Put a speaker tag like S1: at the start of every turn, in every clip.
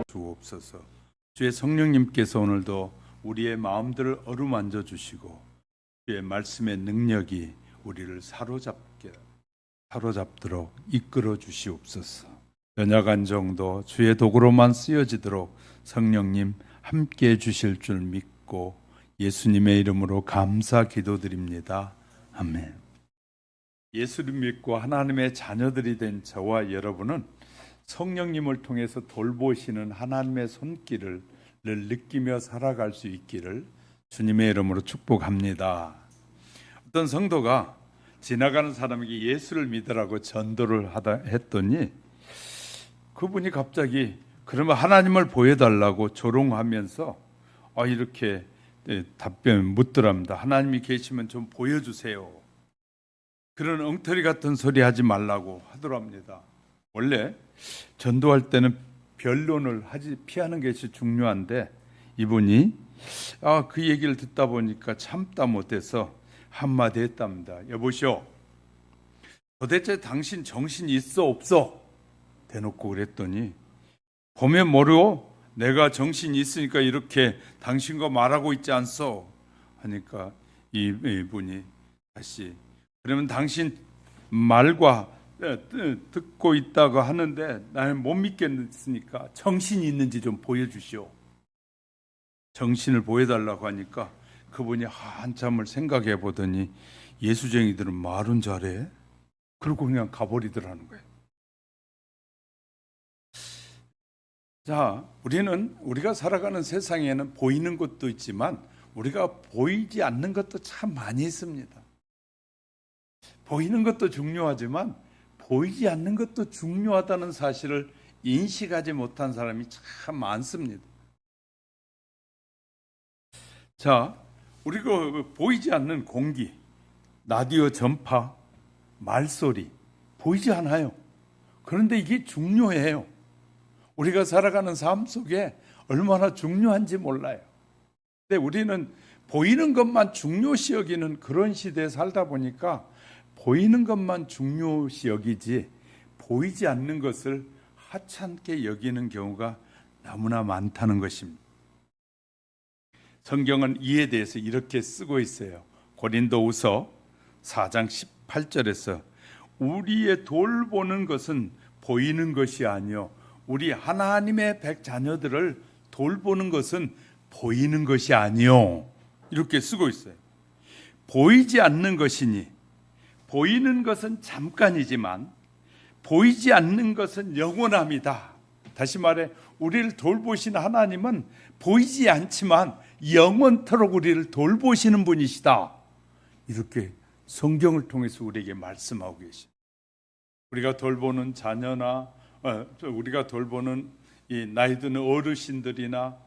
S1: 주옵소서. 주의 성령님께서 오늘도 우리의 마음들을 어루만져 주시고 주의 말씀의 능력이 우리를 사로잡도록 이끌어 주시옵소서. 연약한 정도 주의 도구로만 쓰여지도록 성령님 함께해 주실 줄 믿고 예수님의 이름으로 감사 기도드립니다. 아멘. 예수를 믿고 하나님의 자녀들이 된 저와 여러분은 성령님을 통해서 돌보시는 하나님의 손길을 느끼며 살아갈 수 있기를 주님의 이름으로 축복합니다. 어떤 성도가 지나가는 사람에게 예수를 믿으라고 전도를 했더니 그분이 갑자기 그러면 하나님을 보여달라고 조롱하면서 이렇게 답변 묻더랍니다. 하나님이 계시면 좀 보여주세요. 그런 엉터리 같은 소리 하지 말라고 하더랍니다. 원래 전도할 때는 변론을 피하는 것이 중요한데 이분이 그 얘기를 듣다 보니까 참다 못해서 한마디 했답니다. 여보시오, 도대체 당신 정신 있어 없어? 대놓고 그랬더니 보면 모르고 내가 정신이 있으니까 이렇게 당신과 말하고 있지 않소? 하니까 이분이 다시 그러면 당신 말과 듣고 있다고 하는데 나는 못 믿겠으니까 정신이 있는지 좀 보여주시오. 정신을 보여달라고 하니까 그분이 한참을 생각해 보더니 예수쟁이들은 말은 잘해. 그러고 그냥 가버리더라는 거예요. 자, 우리가 살아가는 세상에는 보이는 것도 있지만 우리가 보이지 않는 것도 참 많이 있습니다. 보이는 것도 중요하지만 보이지 않는 것도 중요하다는 사실을 인식하지 못한 사람이 참 많습니다. 자, 우리가 보이지 않는 공기, 라디오 전파, 말소리 보이지 않아요. 그런데 이게 중요해요. 우리가 살아가는 삶 속에 얼마나 중요한지 몰라요. 근데 우리는 보이는 것만 중요시 여기는 그런 시대에 살다 보니까 보이는 것만 중요시 여기지 보이지 않는 것을 하찮게 여기는 경우가 너무나 많다는 것입니다. 성경은 이에 대해서 이렇게 쓰고 있어요. 고린도후서 4장 18절에서 우리의 돌보는 것은 보이는 것이 아니요 우리 하나님의 자녀들을 돌보는 것은 보이는 것이 아니요 이렇게 쓰고 있어요. 보이지 않는 것이니 보이는 것은 잠깐이지만 보이지 않는 것은 영원합니다. 다시 말해 우리를 돌보시는 하나님은 보이지 않지만 영원토록 우리를 돌보시는 분이시다. 이렇게 성경을 통해서 우리에게 말씀하고 계십니다. 우리가 돌보는 자녀나 우리가 돌보는 이 나이 드는 어르신들이나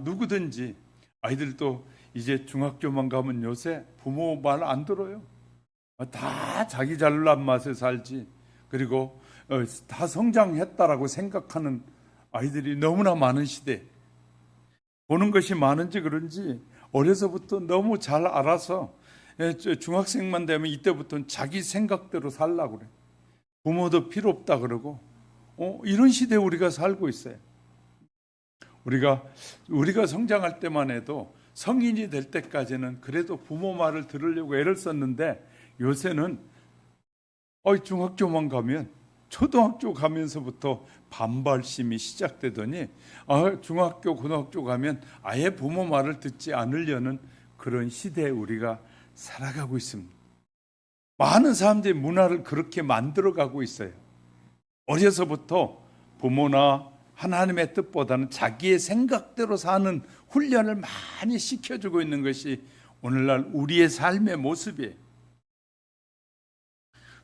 S1: 누구든지 아이들도 이제 중학교만 가면 요새 부모 말 안 들어요. 다 자기 잘난 맛에 살지. 그리고 다 성장했다라고 생각하는 아이들이 너무나 많은 시대. 보는 것이 많은지 그런지 어려서부터 너무 잘 알아서 중학생만 되면 이때부터는 자기 생각대로 살라고 그래. 부모도 필요 없다 그러고 이런 시대에 우리가 살고 있어요. 우리가 성장할 때만 해도 성인이 될 때까지는 그래도 부모 말을 들으려고 애를 썼는데 요새는 중학교만 가면 초등학교 가면서부터 반발심이 시작되더니 중학교 고등학교 가면 아예 부모 말을 듣지 않으려는 그런 시대에 우리가 살아가고 있습니다. 많은 사람들이 문화를 그렇게 만들어가고 있어요. 어려서부터 부모나 하나님의 뜻보다는 자기의 생각대로 사는 훈련을 많이 시켜주고 있는 것이 오늘날 우리의 삶의 모습이에요.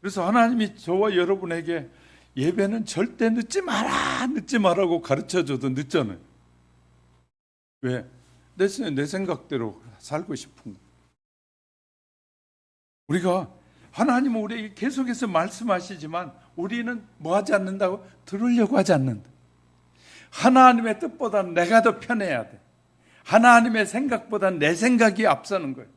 S1: 그래서 하나님이 저와 여러분에게 예배는 절대 늦지 마라고 가르쳐줘도 늦잖아요. 왜? 내 생각대로 살고 싶은 거. 우리가 하나님은 우리에게 계속해서 말씀하시지만 우리는 뭐 하지 않는다고? 들으려고 하지 않는다. 하나님의 뜻보다는 내가 더 편해야 돼. 하나님의 생각보다는 내 생각이 앞서는 거예요.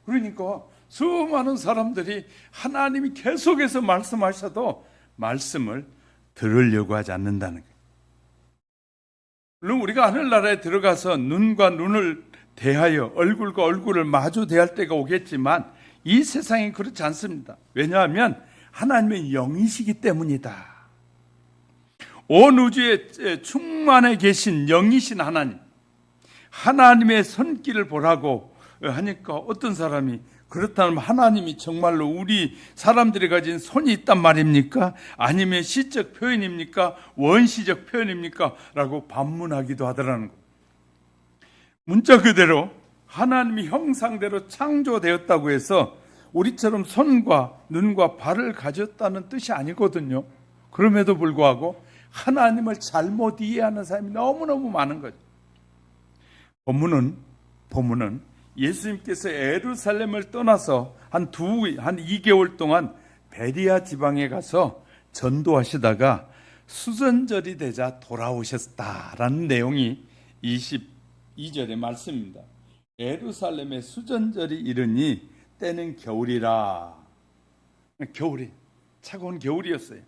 S1: 그러니까 수많은 사람들이 하나님이 계속해서 말씀하셔도 말씀을 들으려고 하지 않는다는 거예요. 물론 우리가 하늘나라에 들어가서 눈과 눈을 대하여 얼굴과 얼굴을 마주 대할 때가 오겠지만 이 세상이 그렇지 않습니다. 왜냐하면 하나님의 영이시기 때문이다. 온 우주에 충만해 계신 영이신 하나님, 하나님의 손길을 보라고 하니까 어떤 사람이 그렇다면 하나님이 정말로 우리 사람들이 가진 손이 있단 말입니까? 아니면 시적 표현입니까? 원시적 표현입니까? 라고 반문하기도 하더라는 거예요. 문자 그대로 하나님이 형상대로 창조되었다고 해서 우리처럼 손과 눈과 발을 가졌다는 뜻이 아니거든요. 그럼에도 불구하고 하나님을 잘못 이해하는 사람이 너무너무 많은 거죠. 본문은 예수님께서 예루살렘을 떠나서 한 2개월 동안 베리아 지방에 가서 전도하시다가 수전절이 되자 돌아오셨다라는 내용이 22절의 말씀입니다. 예루살렘에 수전절이 이르니 때는 겨울이라. 차가운 겨울이었어요.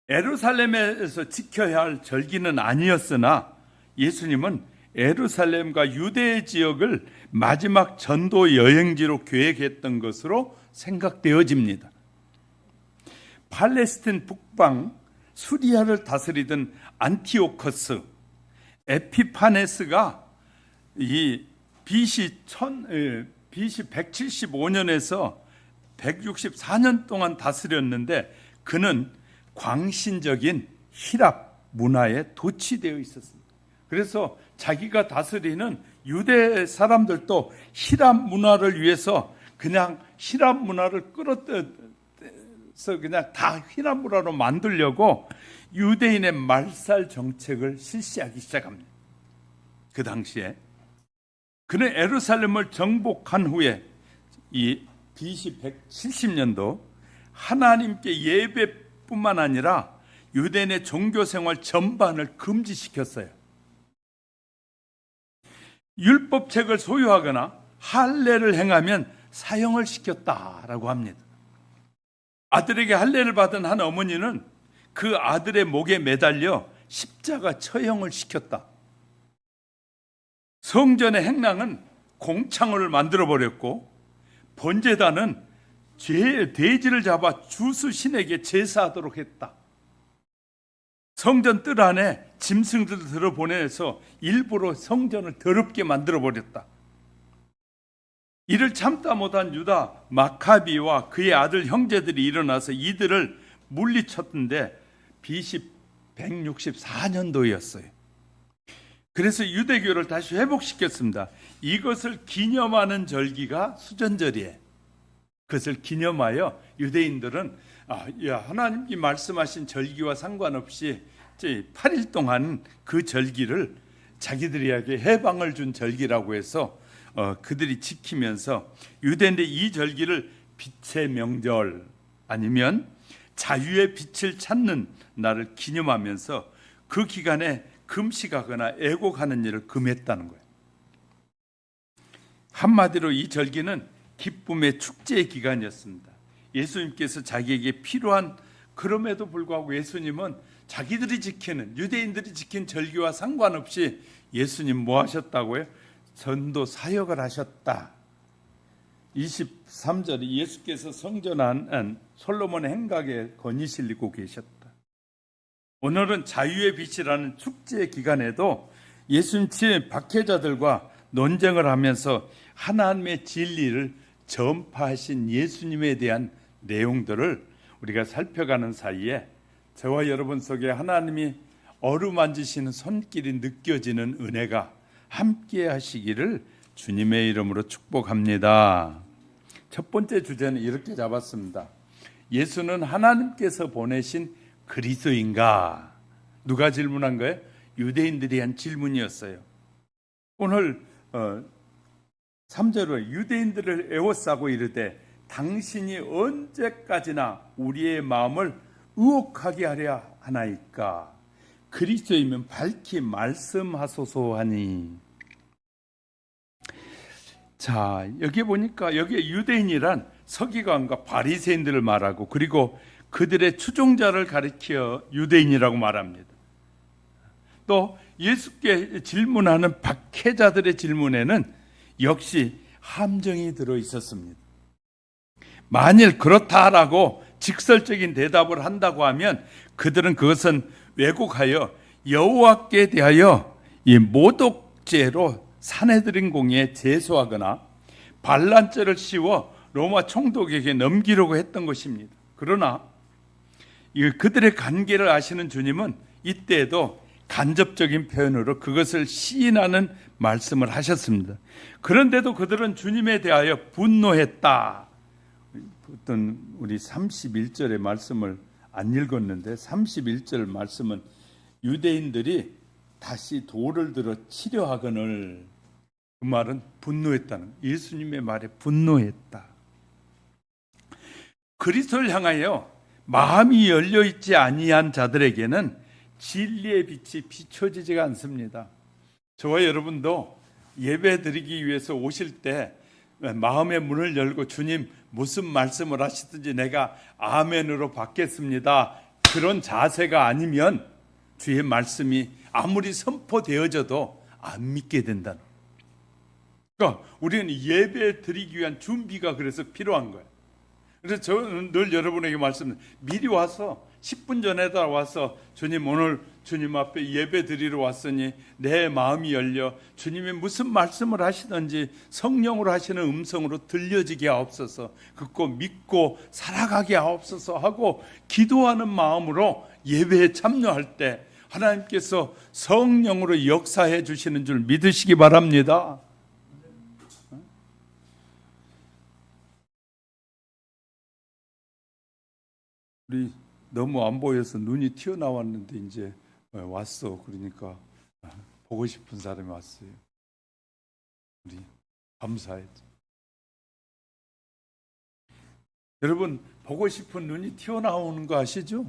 S1: 예루살렘에서 지켜야 할 절기는 아니었으나 예수님은 예루살렘과 유대 지역을 마지막 전도 여행지로 계획했던 것으로 생각되어집니다. 팔레스틴 북방 수리아를 다스리던 안티오커스 에피파네스가 이 BC 175년에서 164년 동안 다스렸는데 그는 광신적인 히랍 문화에 도취되어 있었습니다. 그래서 자기가 다스리는 유대 사람들도 히랍 문화를 위해서 그냥 히랍 문화를 끌어서 그냥 다 히랍 문화로 만들려고 유대인의 말살 정책을 실시하기 시작합니다. 그 당시에 그는 예루살렘을 정복한 후에 이 BC 170년도 하나님께 예배뿐만 아니라 유대인의 종교생활 전반을 금지시켰어요. 율법책을 소유하거나 할례를 행하면 사형을 시켰다라고 합니다. 아들에게 할례를 받은 한 어머니는 그 아들의 목에 매달려 십자가 처형을 시켰다. 성전의 행랑은 공창을 만들어버렸고 번제단은 돼지를 잡아 주스 신에게 제사하도록 했다. 성전 뜰 안에 짐승들을 들어보내서 일부러 성전을 더럽게 만들어버렸다. 이를 참다 못한 유다 마카비와 그의 아들 형제들이 일어나서 이들을 물리쳤는데 BC 164년도였어요. 그래서 유대교를 다시 회복시켰습니다. 이것을 기념하는 절기가 수전절이에요. 그것을 기념하여 유대인들은 하나님이 말씀하신 절기와 상관없이 8일 동안 그 절기를 자기들에게 해방을 준 절기라고 해서 그들이 지키면서 유대인들 이 절기를 빛의 명절 아니면 자유의 빛을 찾는 날을 기념하면서 그 기간에 금식하거나 애곡하는 일을 금했다는 거예요. 한마디로 이 절기는 기쁨의 축제의 기간이었습니다. 예수님께서 자기에게 필요한, 그럼에도 불구하고 예수님은 자기들이 지키는, 유대인들이 지킨 절기와 상관없이 예수님 뭐 하셨다고요? 전도 사역을 하셨다. 23절에 예수께서 성전한 솔로몬의 행각에 건이 실리고 계셨다. 오늘은 자유의 빛이라는 축제의 기간에도 예수님 박해자들과 논쟁을 하면서 하나님의 진리를 전파하신 예수님에 대한 내용들을 우리가 살펴가는 사이에 저와 여러분 속에 하나님이 어루만지시는 손길이 느껴지는 은혜가 함께 하시기를 주님의 이름으로 축복합니다. 첫 번째 주제는 이렇게 잡았습니다. 예수는 하나님께서 보내신 그리스도인가? 누가 질문한 거예요? 유대인들이 한 질문이었어요. 오늘 3절로 유대인들을 에워싸고 이르되 당신이 언제까지나 우리의 마음을 의혹하게 하려 하나이까? 그리스도이면 밝히 말씀하소서 하니. 자, 여기 보니까 여기에 유대인이란 서기관과 바리새인들을 말하고 그리고 그들의 추종자를 가리켜 유대인이라고 말합니다. 또 예수께 질문하는 박해자들의 질문에는 역시 함정이 들어 있었습니다. 만일 그렇다라고 직설적인 대답을 한다고 하면 그들은 그것은 왜곡하여 여호와께 대하여 이 모독죄로 사내들인 공에 제소하거나 반란죄를 씌워 로마 총독에게 넘기려고 했던 것입니다. 그러나 그들의 관계를 아시는 주님은 이때에도 간접적인 표현으로 그것을 시인하는 말씀을 하셨습니다. 그런데도 그들은 주님에 대하여 분노했다. 어떤 우리 31절의 말씀을 안 읽었는데 31절 말씀은 유대인들이 다시 돌을 들어 치려 하거늘, 그 말은 분노했다는, 예수님의 말에 분노했다. 그리스도를 향하여 마음이 열려 있지 아니한 자들에게는 진리의 빛이 비춰지지가 않습니다. 저와 여러분도 예배 드리기 위해서 오실 때 마음의 문을 열고 주님 무슨 말씀을 하시든지 내가 아멘으로 받겠습니다, 그런 자세가 아니면 주의 말씀이 아무리 선포되어져도 안 믿게 된다는. 그러니까 우리는 예배 드리기 위한 준비가 그래서 필요한 거예요. 그래서 저는 늘 여러분에게 말씀드립니다. 미리 와서 10분 전에다 와서 주님 오늘 주님 앞에 예배 드리러 왔으니 내 마음이 열려 주님이 무슨 말씀을 하시든지 성령으로 하시는 음성으로 들려지게 하옵소서, 듣고 믿고 살아가게 하옵소서 하고 기도하는 마음으로 예배에 참여할 때 하나님께서 성령으로 역사해 주시는 줄 믿으시기 바랍니다. 우리 너무 안 보여서 눈이 튀어나왔는데 이제 왔어. 그러니까 보고 싶은 사람이 왔어요. 우리 감사해요. 여러분 보고 싶은 눈이 튀어나오는 거 아시죠?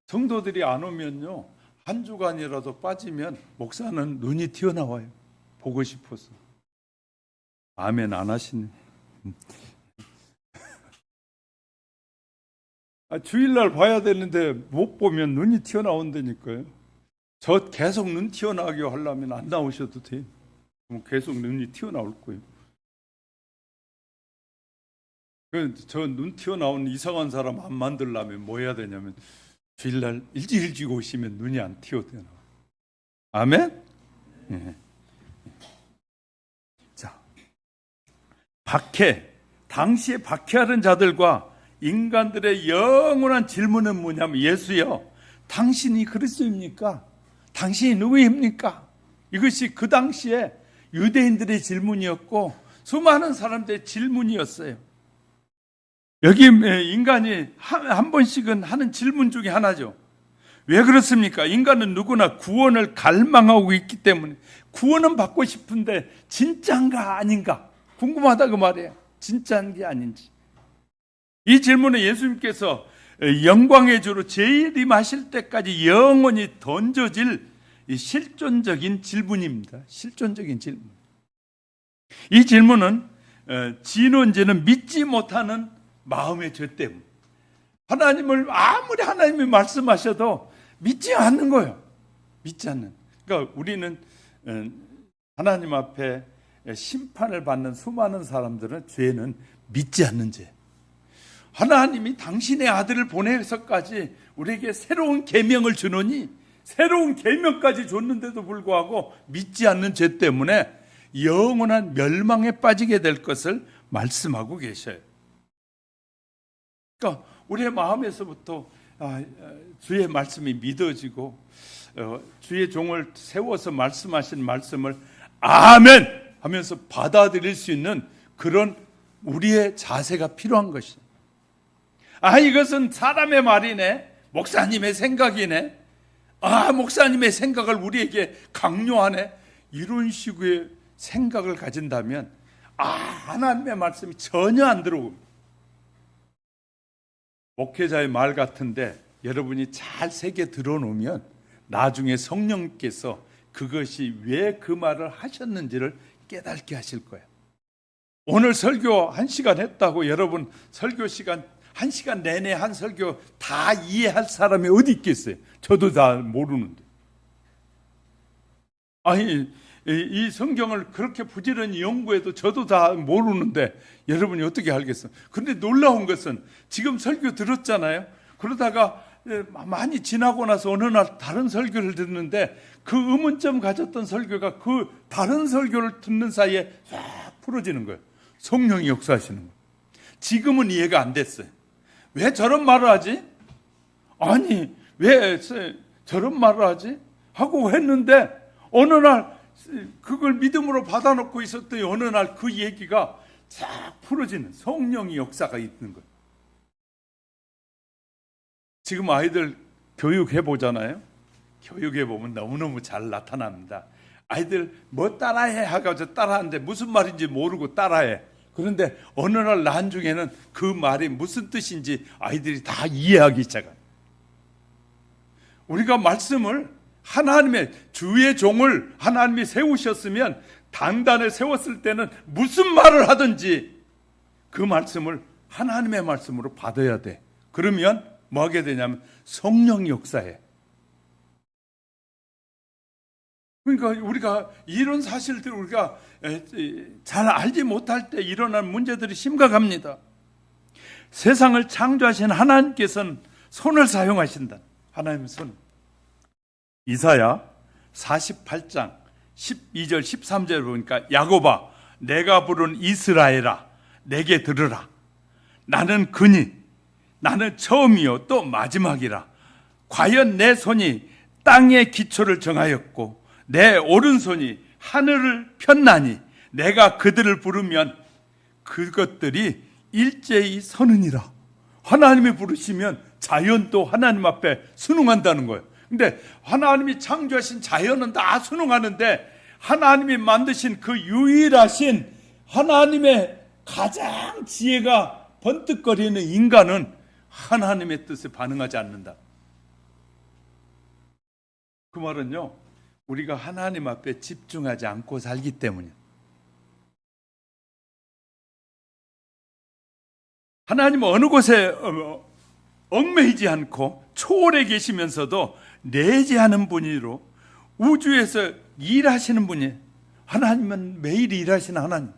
S1: 성도들이 안 오면요, 한 주간이라도 빠지면 목사는 눈이 튀어나와요. 보고 싶어서. 아멘 안 하시네. 주일날 봐야 되는데 못 보면 눈이 튀어나온다니까요. 저 계속 눈 튀어나오게 하려면 안 나오셔도 돼요. 그럼 계속 눈이 튀어나올 거예요. 저 눈 튀어나온 이상한 사람 안 만들려면 뭐 해야 되냐면 주일날 일찍 오시면 눈이 안 튀어나와요. 아멘? 네. 자, 당시에 박해하는 자들과 인간들의 영원한 질문은 뭐냐면, 예수여, 당신이 그리스도입니까? 당신이 누구입니까? 이것이 그 당시에 유대인들의 질문이었고 수많은 사람들의 질문이었어요. 여기 인간이 한 번씩은 하는 질문 중에 하나죠. 왜 그렇습니까? 인간은 누구나 구원을 갈망하고 있기 때문에 구원은 받고 싶은데 진짜인가 아닌가 궁금하다 그 말이에요. 진짜인 게 아닌지. 이 질문에 예수님께서 영광의 주로 재림하실 때까지 영원히 던져질 실존적인 질문입니다. 실존적인 질문. 이 질문은 진원죄는 믿지 못하는 마음의 죄 때문에, 하나님을 아무리 하나님이 말씀하셔도 믿지 않는 거예요. 믿지 않는. 그러니까 우리는 하나님 앞에 심판을 받는 수많은 사람들은 죄는 믿지 않는 죄. 하나님이 당신의 아들을 보내서까지 우리에게 새로운 계명을 주노니 새로운 계명까지 줬는데도 불구하고 믿지 않는 죄 때문에 영원한 멸망에 빠지게 될 것을 말씀하고 계셔요. 그러니까 우리의 마음에서부터 주의 말씀이 믿어지고 주의 종을 세워서 말씀하신 말씀을 아멘 하면서 받아들일 수 있는 그런 우리의 자세가 필요한 것이죠. 이것은 사람의 말이네, 목사님의 생각이네, 목사님의 생각을 우리에게 강요하네, 이런 식의 생각을 가진다면 하나님의 말씀이 전혀 안 들어옵니다. 목회자의 말 같은데 여러분이 잘 새겨 들어놓으면 나중에 성령께서 그것이 왜 그 말을 하셨는지를 깨닫게 하실 거예요. 오늘 설교 1시간 했다고 여러분 설교 시간 한 시간 내내 한 설교 다 이해할 사람이 어디 있겠어요? 저도 다 모르는데. 아니, 이 성경을 그렇게 부지런히 연구해도 저도 다 모르는데 여러분이 어떻게 알겠어요? 그런데 놀라운 것은 지금 설교 들었잖아요. 그러다가 많이 지나고 나서 어느 날 다른 설교를 듣는데 그 의문점 가졌던 설교가 그 다른 설교를 듣는 사이에 쫙 풀어지는 거예요. 성령이 역사하시는 거예요. 지금은 이해가 안 됐어요. 왜 저런 말을 하지? 아니, 왜 저런 말을 하지? 하고 했는데 어느 날 그걸 믿음으로 받아놓고 있었더니 어느 날 그 얘기가 쫙 풀어지는 성령의 역사가 있는 거예요. 지금 아이들 교육해보잖아요. 교육해보면 너무너무 잘 나타납니다. 아이들 뭐 따라해 하가지고 따라하는데 무슨 말인지 모르고 따라해. 그런데 어느 날 나중에는 그 말이 무슨 뜻인지 아이들이 다 이해하기 시작합니다. 우리가 말씀을 하나님의 주의 종을 하나님이 세우셨으면 단단히 세웠을 때는 무슨 말을 하든지 그 말씀을 하나님의 말씀으로 받아야 돼. 그러면 뭐 하게 되냐면 성령 역사해. 그러니까 우리가 이런 사실들을 우리가 잘 알지 못할 때 일어난 문제들이 심각합니다. 세상을 창조하신 하나님께서는 손을 사용하신다. 하나님의 손. 이사야 48장 12절 13절 보니까 야곱아 내가 부른 이스라엘아 내게 들으라. 나는 그니 나는 처음이요 또 마지막이라. 과연 내 손이 땅의 기초를 정하였고 내 오른손이 하늘을 폈나니 내가 그들을 부르면 그것들이 일제히 서느니라. 하나님이 부르시면 자연도 하나님 앞에 순응한다는 거예요. 근데 하나님이 창조하신 자연은 다 순응하는데 하나님이 만드신 그 유일하신 하나님의 가장 지혜가 번뜩거리는 인간은 하나님의 뜻에 반응하지 않는다. 그 말은요, 우리가 하나님 앞에 집중하지 않고 살기 때문이에요. 하나님은 어느 곳에 얽매이지 않고 초월해 계시면서도 내재하는 분이로 우주에서 일하시는 분이에요. 하나님은 매일 일하시는 하나님.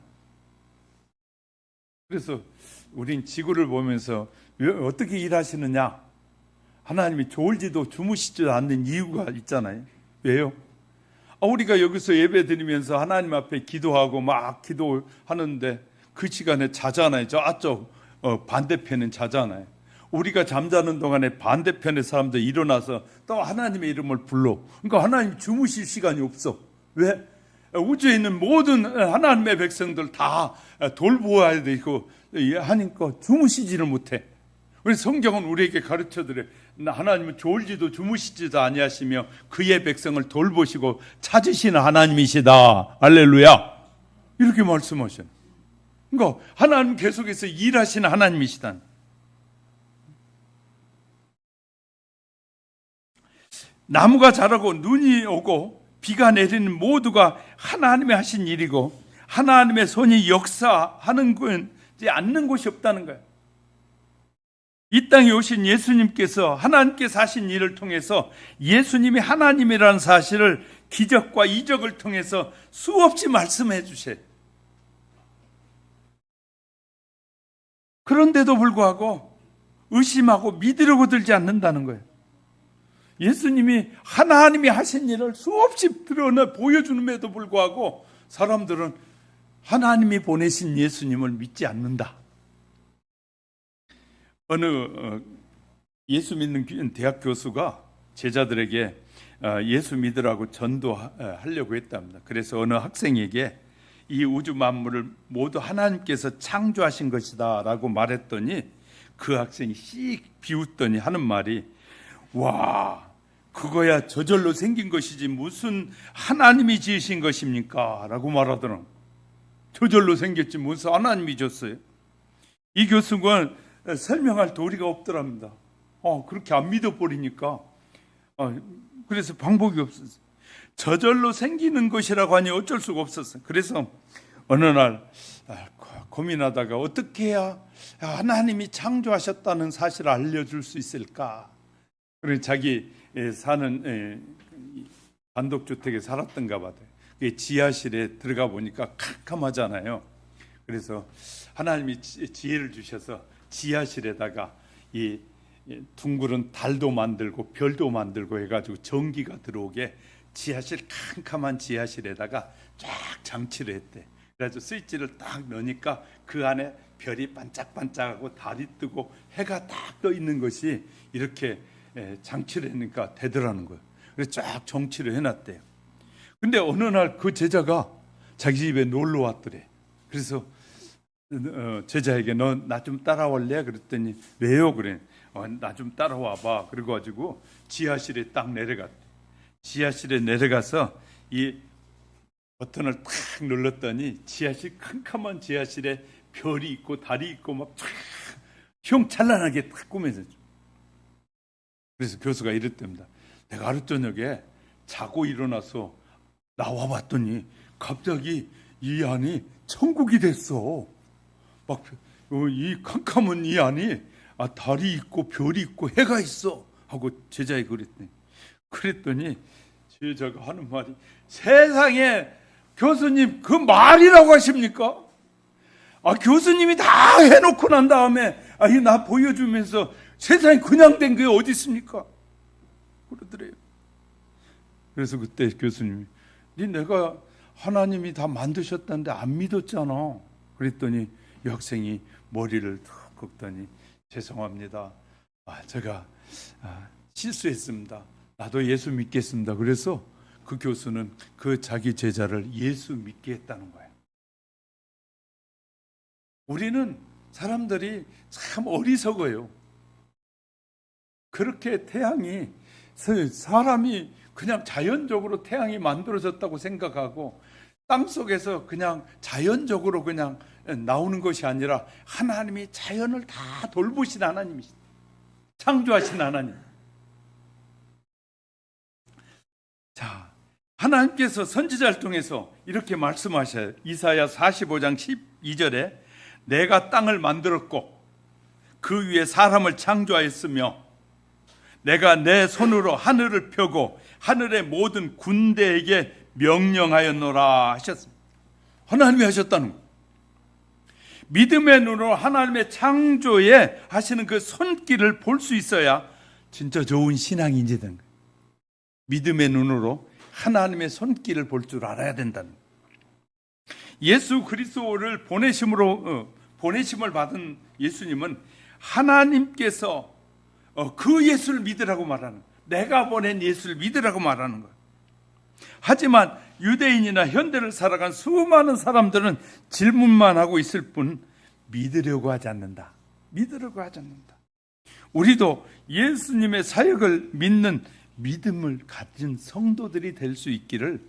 S1: 그래서 우린 지구를 보면서 왜 어떻게 일하시느냐? 하나님이 졸지도 주무시지도 않는 이유가 있잖아요. 왜요? 우리가 여기서 예배 드리면서 하나님 앞에 기도하고 막 기도하는데 그 시간에 자잖아요. 저쪽 반대편은 자잖아요. 우리가 잠자는 동안에 반대편의 사람들 일어나서 또 하나님의 이름을 불러. 그러니까 하나님 주무실 시간이 없어. 왜? 우주에 있는 모든 하나님의 백성들 다 돌보아야 되고 하니까 주무시지를 못해. 그래서 성경은 우리에게 가르쳐드려요. 하나님은 졸지도 주무시지도 아니하시며 그의 백성을 돌보시고 찾으시는 하나님이시다. 할렐루야. 이렇게 말씀하셔요. 그러니까 하나님 계속해서 일하시는 하나님이시다. 나무가 자라고 눈이 오고 비가 내리는 모두가 하나님이 하신 일이고 하나님의 손이 역사하는 것이 않는 곳이 없다는 거예요. 이 땅에 오신 예수님께서 하나님께서 하신 일을 통해서 예수님이 하나님이라는 사실을 기적과 이적을 통해서 수없이 말씀해 주셔요. 그런데도 불구하고 의심하고 믿으려고 들지 않는다는 거예요. 예수님이 하나님이 하신 일을 수없이 드러내 보여주는데도 불구하고 사람들은 하나님이 보내신 예수님을 믿지 않는다. 어느 예수 믿는 대학 교수가 제자들에게 예수 믿으라고 전도하려고 했답니다. 그래서 어느 학생에게 이 우주 만물을 모두 하나님께서 창조하신 것이다 라고 말했더니 그 학생이 씩 비웃더니 하는 말이 와 그거야 저절로 생긴 것이지 무슨 하나님이 지으신 것입니까? 라고 말하더라고요. 저절로 생겼지 무슨 하나님이 줬어요. 이 교수가 설명할 도리가 없더랍니다. 그렇게 안 믿어버리니까 그래서 방법이 없었어요. 저절로 생기는 것이라고 하니 어쩔 수가 없었어요. 그래서 어느 날 고민하다가 어떻게 해야 하나님이 창조하셨다는 사실을 알려줄 수 있을까? 그래서 자기 사는 단독주택에 살았던가 봐요. 지하실에 들어가 보니까 캄캄하잖아요. 그래서 하나님이 지혜를 주셔서 지하실에다가 이 둥그런 달도 만들고 별도 만들고 해가지고 전기가 들어오게 지하실 캄캄한 지하실에다가 쫙 장치를 했대. 그래서 스위치를 딱 넣으니까 그 안에 별이 반짝반짝하고 달이 뜨고 해가 딱 떠 있는 것이 이렇게 장치를 했으니까 되더라는 거예요. 그래서 쫙 정치를 해놨대요. 근데 어느 날 그 제자가 자기 집에 놀러 왔더래. 그래서 제자에게 너 나 좀 따라올래? 그랬더니 왜요? 그래. 나 좀 따라와봐. 그래가지고 지하실에 딱 내려갔대. 지하실에 내려가서 이 버튼을 탁 눌렀더니 지하실 캄캄한 지하실에 별이 있고 달이 있고 막 휘황찬란하게 탁 꾸며졌죠. 그래서 교수가 이랬답니다. 내가 하루 저녁에 자고 일어나서 나와봤더니 갑자기 이 안이 천국이 됐어. 막 이 캄캄한 이 안이 달이 있고 별이 있고 해가 있어 하고 제자에게 그랬더니 제자가 하는 말이 세상에 교수님 그 말이라고 하십니까? 교수님이 다 해놓고 난 다음에 나 보여주면서 세상에 그냥 된 게 어디 있습니까? 그러더래요. 그래서 그때 교수님이 내가 하나님이 다 만드셨다는데 안 믿었잖아. 그랬더니 이 학생이 머리를 툭 긁더니 죄송합니다. 제가 실수했습니다. 나도 예수 믿겠습니다. 그래서 그 교수는 그 자기 제자를 예수 믿게 했다는 거예요. 우리는 사람들이 참 어리석어요. 그렇게 태양이 사람이 그냥 자연적으로 태양이 만들어졌다고 생각하고 땅 속에서 그냥 자연적으로 그냥 나오는 것이 아니라 하나님이 자연을 다 돌보신 하나님이시다. 창조하신 하나님. 자, 하나님께서 선지자를 통해서 이렇게 말씀하셔요. 이사야 45장 12절에 내가 땅을 만들었고 그 위에 사람을 창조하였으며 내가 내 손으로 하늘을 펴고 하늘의 모든 군대에게 명령하였노라 하셨습니다. 하나님이 하셨다는 거예요. 믿음의 눈으로 하나님의 창조에 하시는 그 손길을 볼 수 있어야 진짜 좋은 신앙이 이제 된 거예요. 믿음의 눈으로 하나님의 손길을 볼 줄 알아야 된다는 거예요. 예수 그리스도를 보내심을 받은 예수님은 하나님께서 그 예수를 믿으라고 말하는 거예요. 내가 보낸 예수를 믿으라고 말하는 거예요. 하지만 유대인이나 현대를 살아간 수많은 사람들은 질문만 하고 있을 뿐 믿으려고 하지 않는다. 믿으려고 하지 않는다. 우리도 예수님의 사역을 믿는 믿음을 가진 성도들이 될 수 있기를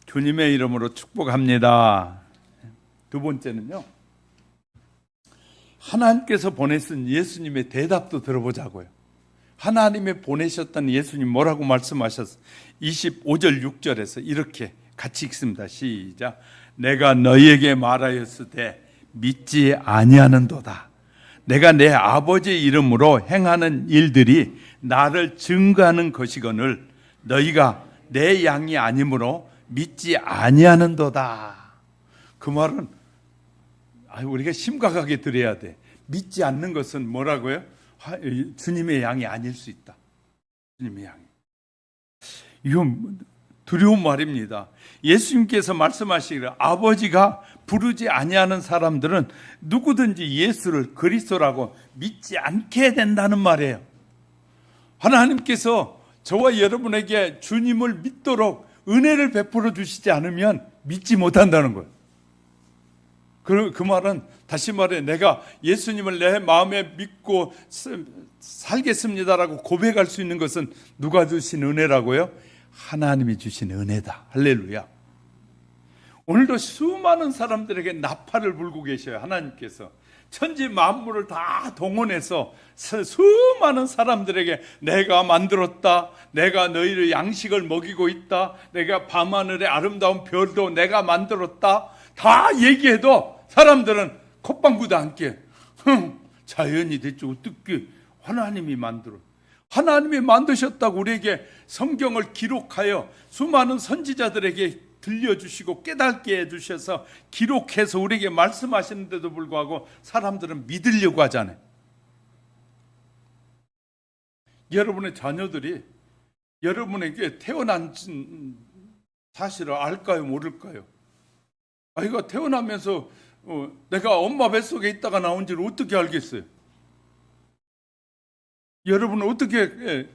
S1: 주님의 이름으로 축복합니다. 두 번째는요, 하나님께서 보내신 예수님의 대답도 들어보자고요. 하나님의 보내셨던 예수님 뭐라고 말씀하셨어? 25절 6절에서 이렇게 같이 읽습니다. 시작. 내가 너희에게 말하였으되 믿지 아니하는도다. 내가 내 아버지의 이름으로 행하는 일들이 나를 증거하는 것이거늘 너희가 내 양이 아니므로 믿지 아니하는도다. 그 말은 우리가 심각하게 들어야 돼. 믿지 않는 것은 뭐라고요? 주님의 양이 아닐 수 있다. 주님의 양이. 이건 두려운 말입니다. 예수님께서 말씀하시기를 아버지가 부르지 아니하는 사람들은 누구든지 예수를 그리스도라고 믿지 않게 된다는 말이에요. 하나님께서 저와 여러분에게 주님을 믿도록 은혜를 베풀어 주시지 않으면 믿지 못한다는 거예요. 그 말은 다시 말해 내가 예수님을 내 마음에 믿고 살겠습니다라고 고백할 수 있는 것은 누가 주신 은혜라고요? 하나님이 주신 은혜다. 할렐루야. 오늘도 수많은 사람들에게 나팔을 불고 계셔요. 하나님께서 천지 만물을 다 동원해서 수많은 사람들에게 내가 만들었다, 내가 너희를 양식을 먹이고 있다, 내가 밤하늘의 아름다운 별도 내가 만들었다 다 얘기해도 사람들은 콧방구도 안 깨. 자연이 됐죠. 어떻게 하나님이 만들어. 하나님이 만드셨다고 우리에게 성경을 기록하여 수많은 선지자들에게 들려주시고 깨닫게 해주셔서 기록해서 우리에게 말씀하시는데도 불구하고 사람들은 믿으려고 하잖아요. 여러분의 자녀들이 여러분에게 태어난 사실을 알까요, 모를까요? 아이가 태어나면서 내가 엄마 뱃속에 있다가 나온지를 어떻게 알겠어요? 여러분은 어떻게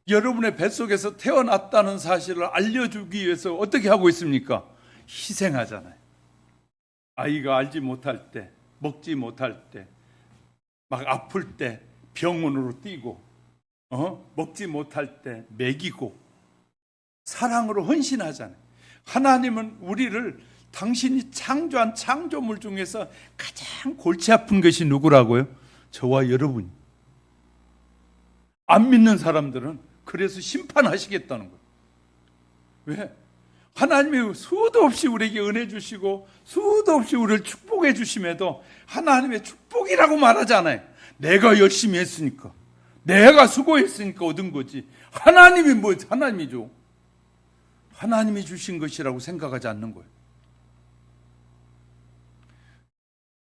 S1: 여러분의 뱃속에서 태어났다는 사실을 알려주기 위해서 어떻게 하고 있습니까? 희생하잖아요. 아이가 알지 못할 때, 먹지 못할 때, 막 아플 때 병원으로 뛰고, 먹지 못할 때 먹이고, 사랑으로 헌신하잖아요. 하나님은 우리를 당신이 창조한 창조물 중에서 가장 골치 아픈 것이 누구라고요? 저와 여러분이. 안 믿는 사람들은 그래서 심판하시겠다는 거예요. 왜? 하나님이 수도 없이 우리에게 은혜 주시고 수도 없이 우리를 축복해 주심에도 하나님의 축복이라고 말하잖아요. 내가 열심히 했으니까, 내가 수고했으니까 얻은 거지. 하나님이 뭐 하나님이죠. 하나님이 주신 것이라고 생각하지 않는 거예요.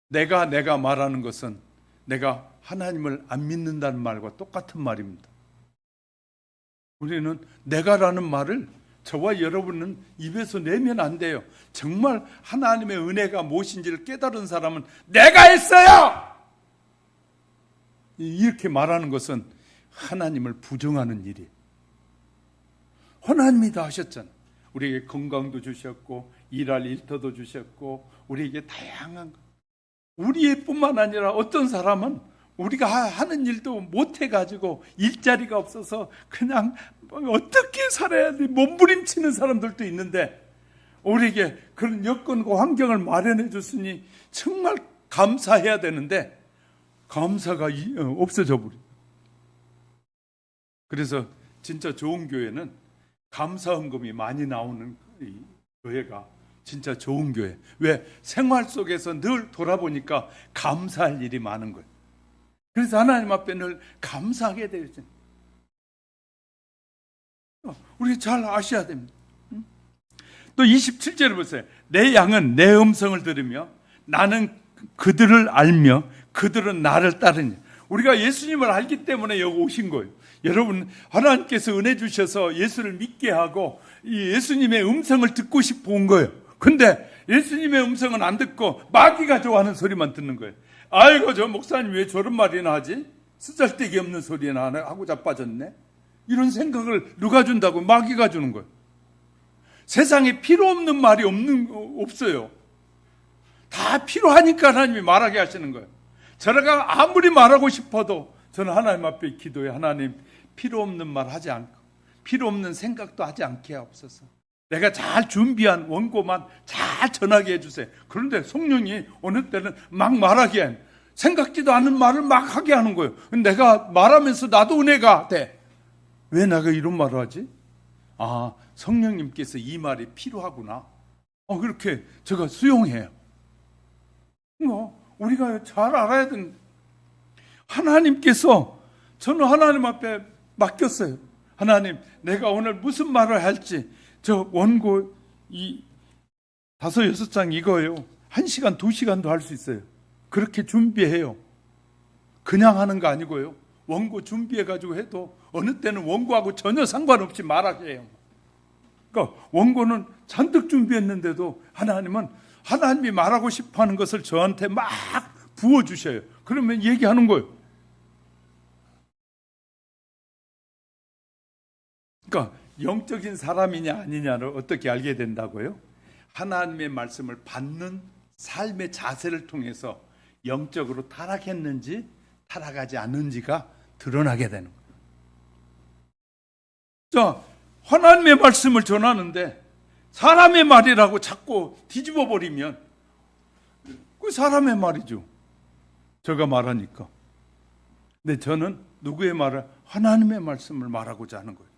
S1: 내가 말하는 것은 내가 하나님을 안 믿는다는 말과 똑같은 말입니다. 우리는 내가라는 말을 저와 여러분은 입에서 내면 안 돼요. 정말 하나님의 은혜가 무엇인지를 깨달은 사람은 내가 했어요! 이렇게 말하는 것은 하나님을 부정하는 일이에요. 하나님이 다 하셨잖아요. 우리에게 건강도 주셨고 일할 일터도 주셨고 우리에게 다양한 것. 우리뿐만 아니라 어떤 사람은 우리가 하는 일도 못해가지고 일자리가 없어서 그냥 어떻게 살아야 돼 몸부림치는 사람들도 있는데 우리에게 그런 여건과 환경을 마련해 줬으니 정말 감사해야 되는데 감사가 없어져 버려. 그래서 진짜 좋은 교회는 감사헌금이 많이 나오는 교회가 진짜 좋은 교회. 왜? 생활 속에서 늘 돌아보니까 감사할 일이 많은 거예요. 그래서 하나님 앞에 늘 감사하게 되죠. 우리 잘 아셔야 됩니다. 또 27절을 보세요. 내 양은 내 음성을 들으며 나는 그들을 알며 그들은 나를 따르니. 우리가 예수님을 알기 때문에 여기 오신 거예요. 여러분, 하나님께서 은혜 주셔서 예수를 믿게 하고 이 예수님의 음성을 듣고 싶어 온 거예요. 근데 예수님의 음성은 안 듣고 마귀가 좋아하는 소리만 듣는 거예요. 아이고, 저 목사님 왜 저런 말이나 하지? 쓰잘데기 없는 소리나 하고 자빠졌네. 이런 생각을 누가 준다고? 마귀가 주는 거예요. 세상에 필요 없는 말이 없어요. 다 필요하니까 하나님이 말하게 하시는 거예요. 제가 아무리 말하고 싶어도 저는 하나님 앞에 기도해. 하나님, 필요 없는 말 하지 않고 필요 없는 생각도 하지 않게 하옵소서. 내가 잘 준비한 원고만 잘 전하게 해주세요. 그런데 성령이 어느 때는 막 말하게 해. 생각지도 않은 말을 막 하게 하는 거예요. 내가 말하면서 나도 은혜가 돼. 왜 내가 이런 말을 하지? 아, 성령님께서 이 말이 필요하구나. 그렇게 제가 수용해요. 우리가 잘 알아야 되는 하나님께서 저는 하나님 앞에 맡겼어요. 하나님, 내가 오늘 무슨 말을 할지 저 원고 이 5, 6장 이거예요. 1시간, 2시간도 할 수 있어요. 그렇게 준비해요. 그냥 하는 거 아니고요. 원고 준비해가지고 해도 어느 때는 원고하고 전혀 상관없이 말하게 해요. 그러니까 원고는 잔뜩 준비했는데도 하나님은 하나님이 말하고 싶어하는 것을 저한테 막 부어주셔요. 그러면 얘기하는 거예요. 그러니까 영적인 사람이냐 아니냐를 어떻게 알게 된다고요? 하나님의 말씀을 받는 삶의 자세를 통해서 영적으로 타락했는지 타락하지 않는지가 드러나게 되는 거예요. 자, 하나님의 말씀을 전하는데 사람의 말이라고 자꾸 뒤집어 버리면 그 사람의 말이죠. 제가 말하니까. 근데 저는 누구의 말을? 하나님의 말씀을 말하고자 하는 거예요.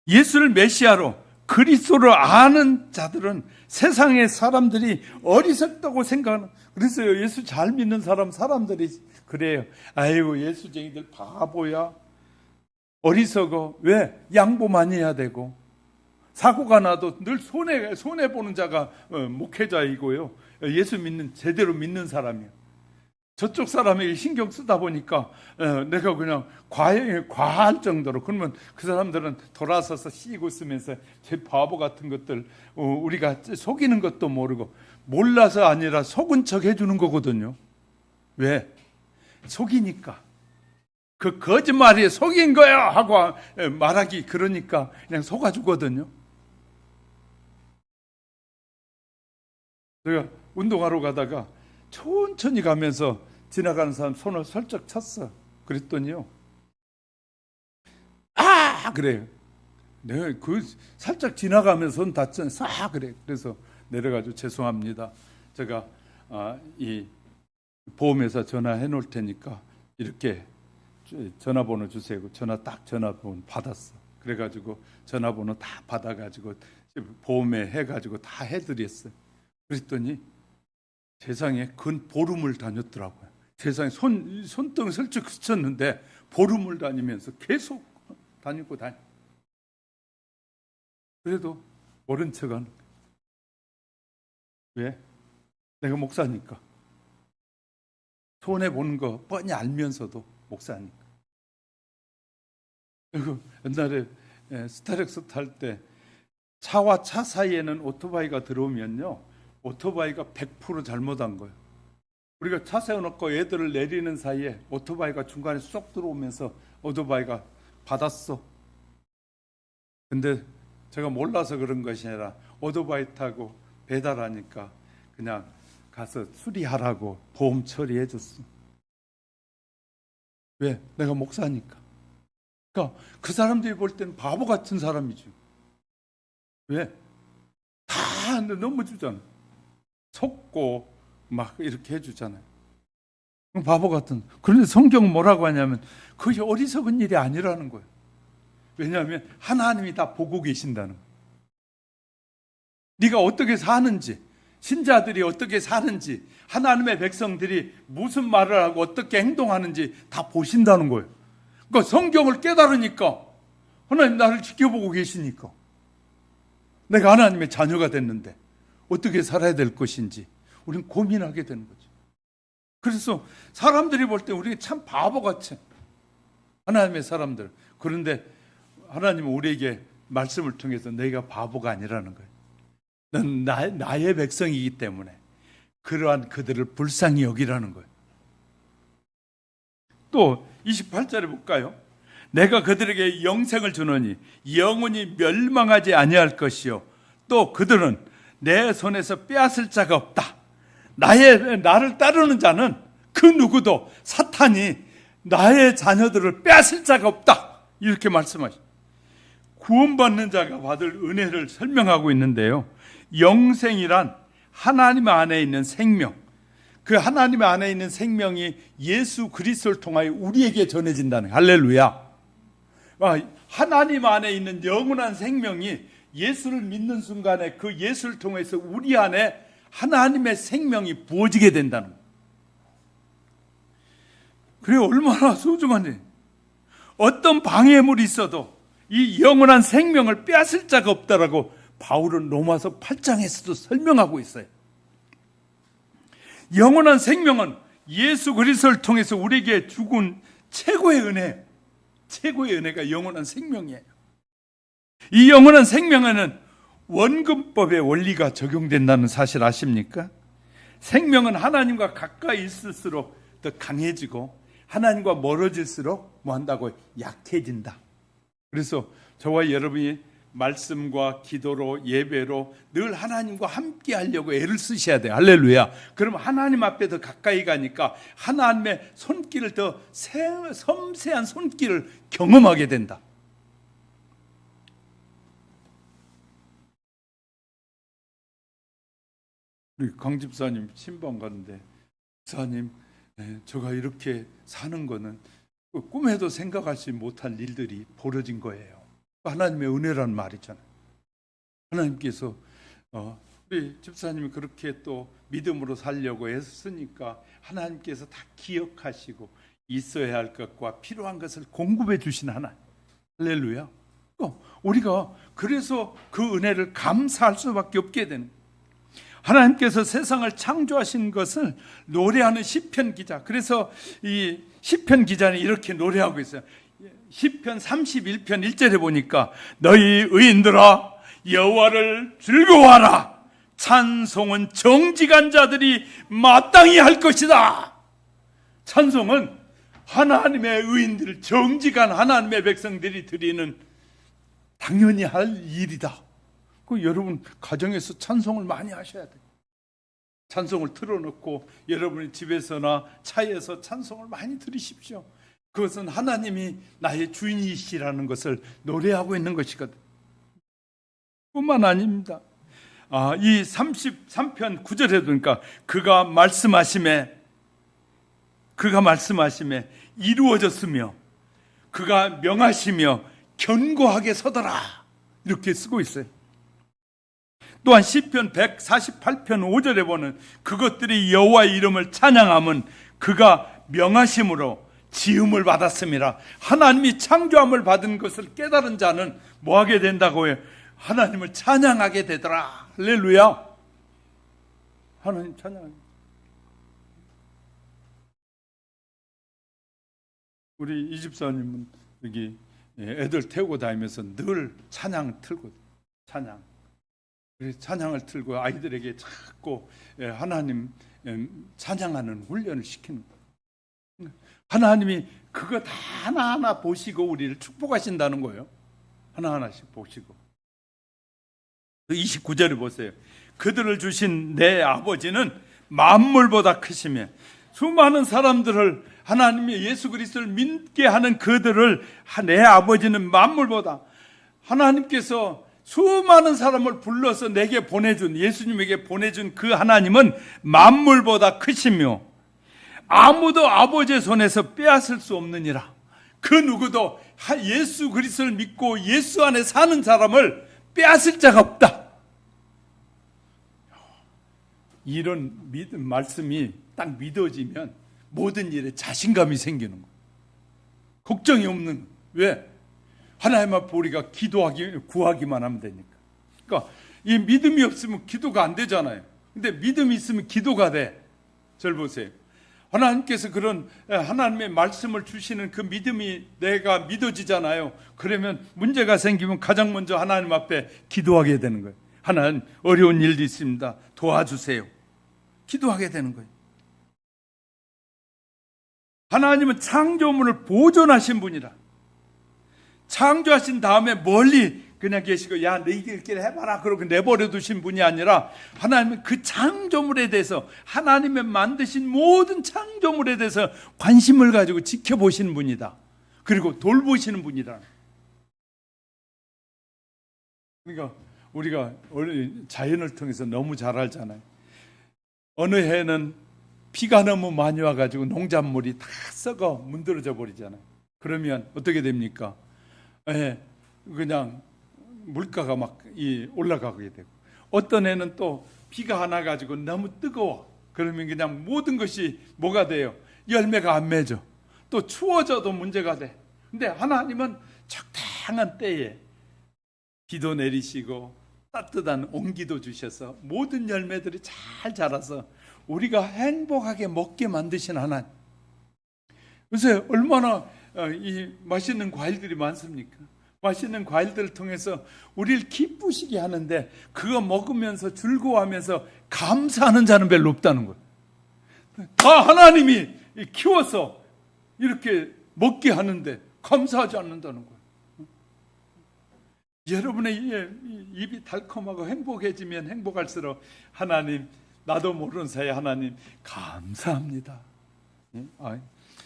S1: 예수를 메시아로 그리스도를 아는 자들은 세상의 사람들이 어리석다고 생각하는, 그래서 예수 잘 믿는 사람들이 그래요. 아이고 예수쟁이들 바보야, 어리석어. 왜? 양보 많이 해야 되고, 사고가 나도 늘 손해 보는 자가 목회자이고요, 예수 믿는 제대로 믿는 사람이요. 저쪽 사람에게 신경 쓰다 보니까 내가 그냥 과할 정도로, 그러면 그 사람들은 돌아서서 씩 웃으면서 제 바보 같은 것들, 우리가 속이는 것도 모르고, 몰라서 아니라 속은 척 해주는 거거든요. 왜? 속이니까. 그 거짓말이 속인 거야 하고 말하기, 그러니까 그냥 속아주거든요. 제가 운동하러 가다가 천천히 가면서 지나가는 사람 손을 슬쩍 쳤어. 그랬더니요, 아! 그래요. 내가 그 살짝 지나가면서 손 닿잖아요. 싹 그래. 그래서 내려가지고 죄송합니다, 제가 이 보험회사 전화해 놓을 테니까 이렇게 전화번호 주세요. 전화번호 받았어. 그래가지고 전화번호 다 받아가지고 보험에 해가지고 다 해드렸어요. 그랬더니 세상에 근 보름을 다녔더라고요. 세상에 손등을 슬쩍 스쳤는데 보름을 다니면서 계속 다니고. 그래도 모른 척은. 왜? 내가 목사니까. 손해 보는 거 뻔히 알면서도 목사니까. 그리고 옛날에 스타렉스 탈 때 차와 차 사이에는 오토바이가 들어오면요, 오토바이가 100% 잘못한 거예요. 우리가 차 세워놓고 애들을 내리는 사이에 오토바이가 중간에 쏙 들어오면서 오토바이가 받았어. 근데 제가 몰라서 그런 것이 아니라 오토바이 타고 배달하니까 그냥 가서 수리하라고 보험 처리해 줬어. 왜? 내가 목사니까. 그러니까 그 사람들이 볼 때는 바보 같은 사람이죠. 왜? 다 넘어주잖아. 속고 막 이렇게 해주잖아요. 바보 같은. 그런데 성경은 뭐라고 하냐면 그것이 어리석은 일이 아니라는 거예요. 왜냐하면 하나님이 다 보고 계신다는 거예요. 네가 어떻게 사는지, 신자들이 어떻게 사는지, 하나님의 백성들이 무슨 말을 하고 어떻게 행동하는지 다 보신다는 거예요. 그러니까 성경을 깨달으니까 하나님 나를 지켜보고 계시니까 내가 하나님의 자녀가 됐는데 어떻게 살아야 될 것인지 우리는 고민하게 되는 거죠. 그래서 사람들이 볼 때 우리가 참 바보같이, 하나님의 사람들. 그런데 하나님은 우리에게 말씀을 통해서 너희가 바보가 아니라는 거예요. 넌 나의 백성이기 때문에 그러한 그들을 불쌍히 여기라는 거예요. 또 28절에 볼까요? 내가 그들에게 영생을 주노니 영원히 멸망하지 아니할 것이요 또 그들은 내 손에서 빼앗을 자가 없다. 나를 따르는 자는 그 누구도 사탄이 나의 자녀들을 빼앗을 자가 없다. 이렇게 말씀하십니다. 구원받는 자가 받을 은혜를 설명하고 있는데요, 영생이란 하나님 안에 있는 생명, 그 하나님 안에 있는 생명이 예수 그리스도를 통하여 우리에게 전해진다는, 할렐루야. 하나님 안에 있는 영원한 생명이 예수를 믿는 순간에 그 예수를 통해서 우리 안에 하나님의 생명이 부어지게 된다는 거예요. 그래 얼마나 소중한지. 어떤 방해물이 있어도 이 영원한 생명을 빼앗을 자가 없다라고 바울은 로마서 8장에서도 설명하고 있어요. 영원한 생명은 예수 그리스도를 통해서 우리에게 주군 최고의 은혜, 최고의 은혜가 영원한 생명이에요. 이 영원한 생명에는 원근법의 원리가 적용된다는 사실 아십니까? 생명은 하나님과 가까이 있을수록 더 강해지고 하나님과 멀어질수록 뭐 한다고? 약해진다. 그래서 저와 여러분이 말씀과 기도로 예배로 늘 하나님과 함께 하려고 애를 쓰셔야 돼요. 할렐루야. 그럼 하나님 앞에 더 가까이 가니까 하나님의 손길을 더 섬세한 손길을 경험하게 된다. 우리 강 집사님 신방 갔는데, 집사님 제가 이렇게 사는 거는 꿈에도 생각하지 못한 일들이 벌어진 거예요. 하나님의 은혜라는 말이잖아요. 하나님께서 우리 집사님이 그렇게 또 믿음으로 살려고 했으니까 하나님께서 다 기억하시고 있어야 할 것과 필요한 것을 공급해 주신 하나님. 할렐루야. 우리가 그래서 그 은혜를 감사할 수밖에 없게 되는, 하나님께서 세상을 창조하신 것을 노래하는 시편 기자. 그래서 이 시편 기자는 이렇게 노래하고 있어요. 시편 31편 1절에 보니까 너희 의인들아 여호와를 즐거워하라. 찬송은 정직한 자들이 마땅히 할 것이다. 찬송은 하나님의 의인들, 정직한 하나님의 백성들이 드리는 당연히 할 일이다. 여러분 가정에서 찬송을 많이 하셔야 돼요. 찬송을 틀어놓고 여러분의 집에서나 차에서 찬송을 많이 들으십시오. 그것은 하나님이 나의 주인이시라는 것을 노래하고 있는 것이거든. 뿐만 아닙니다. 이 33편 9절에 보니까 그가 말씀하심에 이루어졌으며 그가 명하시며 견고하게 서더라, 이렇게 쓰고 있어요. 또한 시편 148편 5절에 보는 그것들이 여호와의 이름을 찬양함은 그가 명하심으로 지음을 받았음이라. 하나님이 창조함을 받은 것을 깨달은 자는 뭐 하게 된다고 해요? 하나님을 찬양하게 되더라. 할렐루야. 하나님 찬양하게. 우리 이 집사님은 여기 애들 태우고 다니면서 늘 찬양 틀고, 찬양을 틀고 아이들에게 자꾸 하나님 찬양하는 훈련을 시키는 거예요. 하나님이 그거 다 하나하나 보시고 우리를 축복하신다는 거예요. 하나하나씩 보시고. 29절을 보세요. 그들을 주신 내 아버지는 만물보다 크시며, 수많은 사람들을 하나님의 예수 그리스도를 믿게 하는 그들을 내 아버지는 만물보다, 하나님께서 수많은 사람을 불러서 내게 보내준, 예수님에게 보내준 그 하나님은 만물보다 크시며 아무도 아버지의 손에서 빼앗을 수 없느니라. 그 누구도 예수 그리스도를 믿고 예수 안에 사는 사람을 빼앗을 자가 없다. 이런 말씀이 딱 믿어지면 모든 일에 자신감이 생기는 거예요. 걱정이 없는 거예요. 왜? 하나님 앞에 우리가 구하기만 하면 되니까. 그러니까 이 믿음이 없으면 기도가 안 되잖아요. 근데 믿음이 있으면 기도가 돼. 절 보세요. 하나님께서 그런 하나님의 말씀을 주시는 그 믿음이 내가 믿어지잖아요. 그러면 문제가 생기면 가장 먼저 하나님 앞에 기도하게 되는 거예요. 하나님, 어려운 일이 있습니다. 도와주세요. 기도하게 되는 거예요. 하나님은 창조물을 보존하신 분이라. 창조하신 다음에 멀리 그냥 계시고 야 너희들끼리 해봐라 그러고 내버려 두신 분이 아니라, 하나님은 그 창조물에 대해서, 하나님의 만드신 모든 창조물에 대해서 관심을 가지고 지켜보시는 분이다. 그리고 돌보시는 분이다. 그러니까 우리가 자연을 통해서 너무 잘 알잖아요. 어느 해는 비가 너무 많이 와가지고 농작물이 다 썩어 문드러져 버리잖아요. 그러면 어떻게 됩니까? 그냥 물가가 막 올라가게 되고, 어떤 해는 또 비가 안 와가지고 너무 뜨거워. 그러면 그냥 모든 것이 뭐가 돼요? 열매가 안 맺어. 또 추워져도 문제가 돼. 근데 하나님은 적당한 때에 비도 내리시고 따뜻한 온기도 주셔서 모든 열매들이 잘 자라서 우리가 행복하게 먹게 만드신 하나님. 요새 얼마나 이 맛있는 과일들이 많습니까? 맛있는 과일들을 통해서 우리를 기쁘시게 하는데, 그거 먹으면서 즐거워하면서 감사하는 자는 별로 없다는 거예요. 다 하나님이 키워서 이렇게 먹게 하는데 감사하지 않는다는 거예요. 여러분의 입이 달콤하고 행복해지면 행복할수록 하나님, 나도 모르는 사이에 하나님 감사합니다.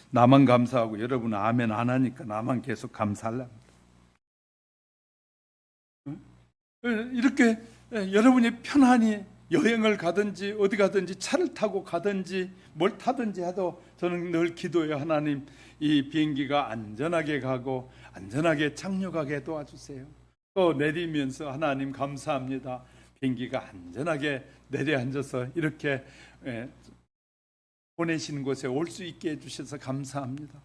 S1: 나만 감사하고 여러분은 아멘 안 하니까 나만 계속 감사하려고. 이렇게 여러분이 편안히 여행을 가든지 어디 가든지 차를 타고 가든지 뭘 타든지 해도 저는 늘 기도해요. 하나님, 이 비행기가 안전하게 가고 안전하게 착륙하게 도와주세요. 또 내리면서 하나님 감사합니다. 비행기가 안전하게 내려앉아서 이렇게 보내시는 곳에 올 수 있게 해주셔서 감사합니다.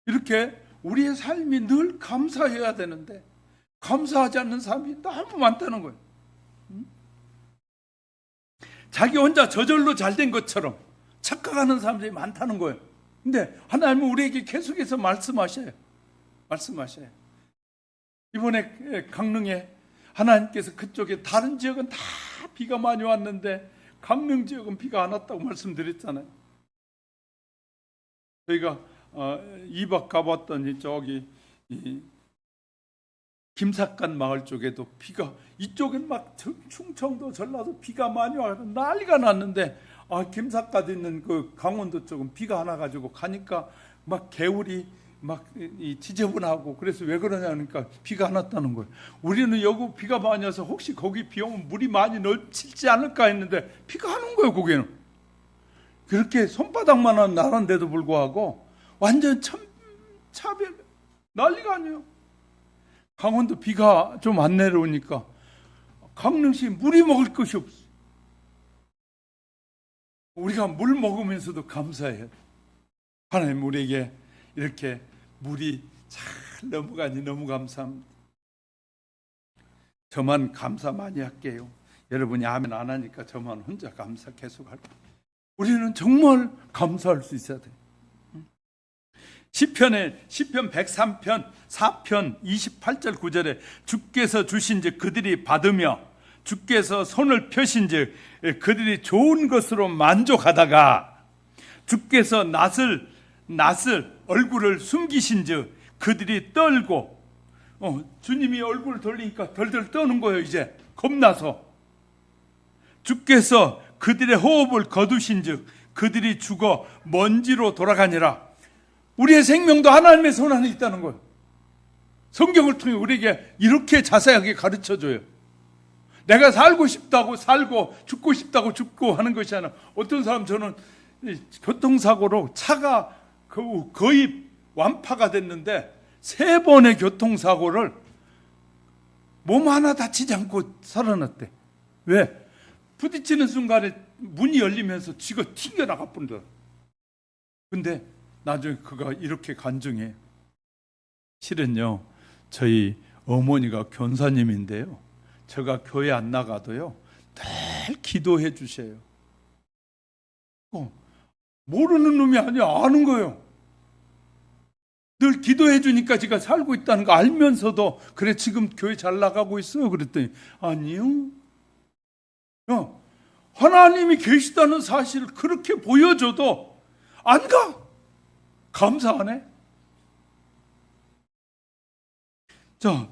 S1: 이렇게 우리의 삶이 늘 감사해야 되는데 감사하지 않는 사람이 너무 많다는 거예요. 자기 혼자 저절로 잘된 것처럼 착각하는 사람들이 많다는 거예요. 근데 하나님은 우리에게 계속해서 말씀하셔요. 이번에 강릉에 하나님께서 그쪽에 다른 지역은 다 비가 많이 왔는데 강릉 지역은 비가 안 왔다고 말씀드렸잖아요. 저희가 2박 가봤더니 저기 김삿간 마을 쪽에도 비가, 이쪽은 막 충청도 전라도 비가 많이 와서 난리가 났는데 김삿갓 있는 그 강원도 쪽은 비가 안 와가지고 가니까 막 개울이 막 지저분하고, 그래서 왜 그러냐니까 비가 안 왔다는 거예요. 우리는 여기 비가 많이 와서 혹시 거기 비 오면 물이 많이 넘치지 않을까 했는데 비가 안 온 거예요. 거기는 그렇게 손바닥만한 나라인데도 불구하고 완전 차별 난리가 아니에요. 강원도 비가 좀 안 내려오니까 강릉시 물이 먹을 것이 없어. 우리가 물 먹으면서도 감사해요. 하나님 우리에게 이렇게 물이 잘 넘어가니 너무 감사합니다. 저만 감사 많이 할게요. 여러분이 아멘 안 하니까 저만 혼자 감사 계속 할 거예요. 우리는 정말 감사할 수 있어야 돼요. 시편 103편 4편 28절 9절에 주께서 주신즉 그들이 받으며 주께서 손을 펴신즉 그들이 좋은 것으로 만족하다가 주께서 낯을 얼굴을 숨기신즉 그들이 떨고, 주님이 얼굴을 돌리니까 덜덜 떠는 거예요. 이제 겁나서. 주께서 그들의 호흡을 거두신즉 그들이 죽어 먼지로 돌아가니라. 우리의 생명도 하나님의 손 안에 있다는 거예요. 성경을 통해 우리에게 이렇게 자세하게 가르쳐줘요. 내가 살고 싶다고 살고 죽고 싶다고 죽고 하는 것이 아니라, 어떤 사람, 저는 교통사고로 차가 거의 완파가 됐는데 3번의 교통사고를 몸 하나 다치지 않고 살아났대. 왜? 부딪히는 순간에 문이 열리면서 쥐가 튕겨나가 뿐다. 근데 나중에 그가 이렇게 간증해. 실은요, 저희 어머니가 교사님인데요, 제가 교회 안 나가도요 늘 기도해 주셔요. 모르는 놈이 아니야, 아는 거예요. 늘 기도해 주니까 제가 살고 있다는 거 알면서도, 그래 지금 교회 잘 나가고 있어요? 그랬더니 아니요. 하나님이 계시다는 사실을 그렇게 보여줘도 안 가. 감사 안 해?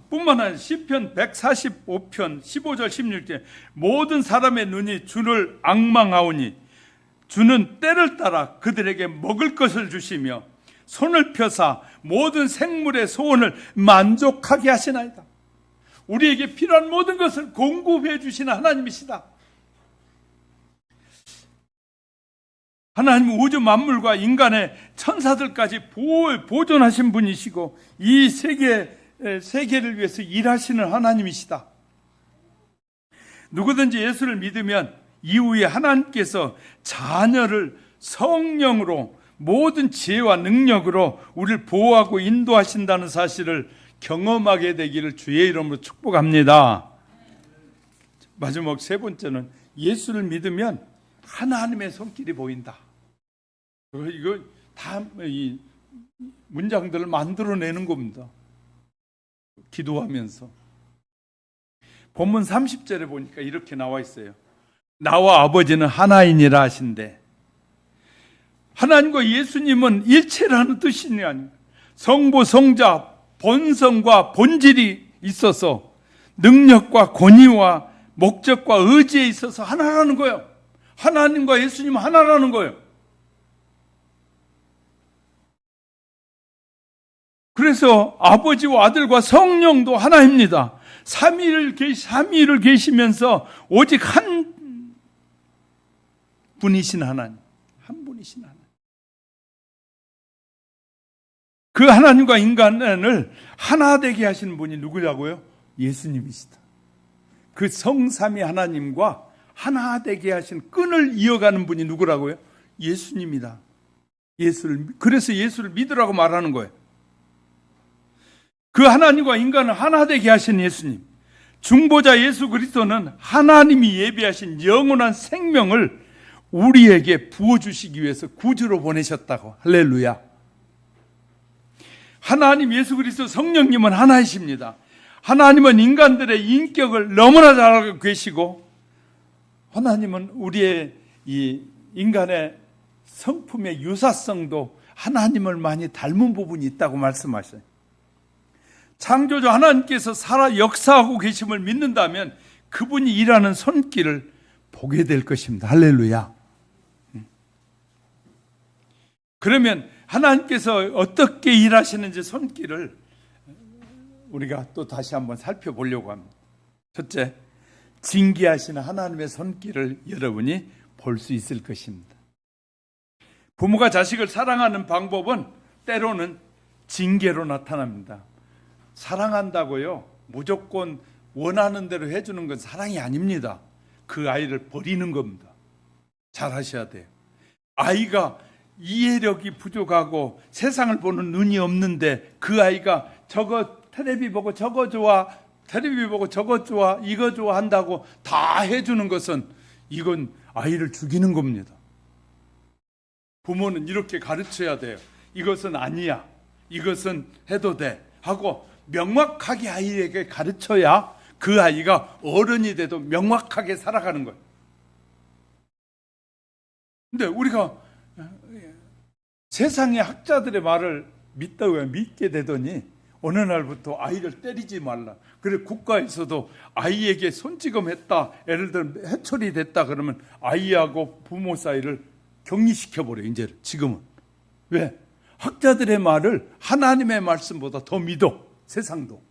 S1: 뿐만 아니라 시편 145편 15절 16절 모든 사람의 눈이 주를 앙망하오니 주는 때를 따라 그들에게 먹을 것을 주시며 손을 펴사 모든 생물의 소원을 만족하게 하시나이다. 우리에게 필요한 모든 것을 공급해 주시는 하나님이시다. 하나님은 우주 만물과 인간의 천사들까지 보존하신 분이시고 이 세계를 위해서 일하시는 하나님이시다. 누구든지 예수를 믿으면 이후에 하나님께서 자녀를 성령으로 모든 지혜와 능력으로 우리를 보호하고 인도하신다는 사실을 경험하게 되기를 주의 이름으로 축복합니다. 마지막 3번째는 예수를 믿으면 하나님의 손길이 보인다. 이거 다 이 문장들을 만들어내는 겁니다. 기도하면서. 본문 30절에 보니까 이렇게 나와 있어요. 나와 아버지는 하나이니라 하신대. 하나님과 예수님은 일체라는 뜻이 아닙니다. 성부, 성자, 본성과 본질이 있어서 능력과 권위와 목적과 의지에 있어서 하나라는 거예요. 하나님과 예수님은 하나라는 거예요. 그래서 아버지와 아들과 성령도 하나입니다. 삼위를 계시면서 오직 한 분이신 하나님, 한 분이신 하나님. 그 하나님과 인간을 하나 되게 하시는 분이 누구냐고요? 예수님이시다. 그 성삼위 하나님과 하나 되게 하신 끈을 이어가는 분이 누구라고요? 예수님이다. 그래서 예수를 믿으라고 말하는 거예요. 그 하나님과 인간을 하나 되게 하신 예수님, 중보자 예수 그리스도는 하나님이 예비하신 영원한 생명을 우리에게 부어주시기 위해서 구주로 보내셨다고. 할렐루야. 하나님 예수 그리스도 성령님은 하나이십니다. 하나님은 인간들의 인격을 너무나 잘 알고 계시고, 하나님은 우리의 이 인간의 성품의 유사성도 하나님을 많이 닮은 부분이 있다고 말씀하셔요. 창조주 하나님께서 살아 역사하고 계심을 믿는다면 그분이 일하는 손길을 보게 될 것입니다. 할렐루야. 그러면 하나님께서 어떻게 일하시는지 손길을 우리가 또 다시 한번 살펴보려고 합니다. 첫째, 징계하시는 하나님의 손길을 여러분이 볼 수 있을 것입니다. 부모가 자식을 사랑하는 방법은 때로는 징계로 나타납니다. 사랑한다고요, 무조건 원하는 대로 해주는 건 사랑이 아닙니다. 그 아이를 버리는 겁니다. 잘 하셔야 돼요. 아이가 이해력이 부족하고 세상을 보는 눈이 없는데 그 아이가 저거 텔레비 보고 저거 좋아, 텔레비 보고 저거 좋아, 이거 좋아한다고 다 해주는 것은 이건 아이를 죽이는 겁니다. 부모는 이렇게 가르쳐야 돼요. 이것은 아니야, 이것은 해도 돼 하고 명확하게 아이에게 가르쳐야 그 아이가 어른이 돼도 명확하게 살아가는 거예요. 근데 우리가 세상의 학자들의 말을 믿게 되더니 어느 날부터 아이를 때리지 말라. 그래 국가에서도 아이에게 손찌검했다, 예를 들어 해초리 됐다 그러면 아이하고 부모 사이를 격리시켜버려. 이제 지금은 왜? 학자들의 말을 하나님의 말씀보다 더 믿어. 세상도.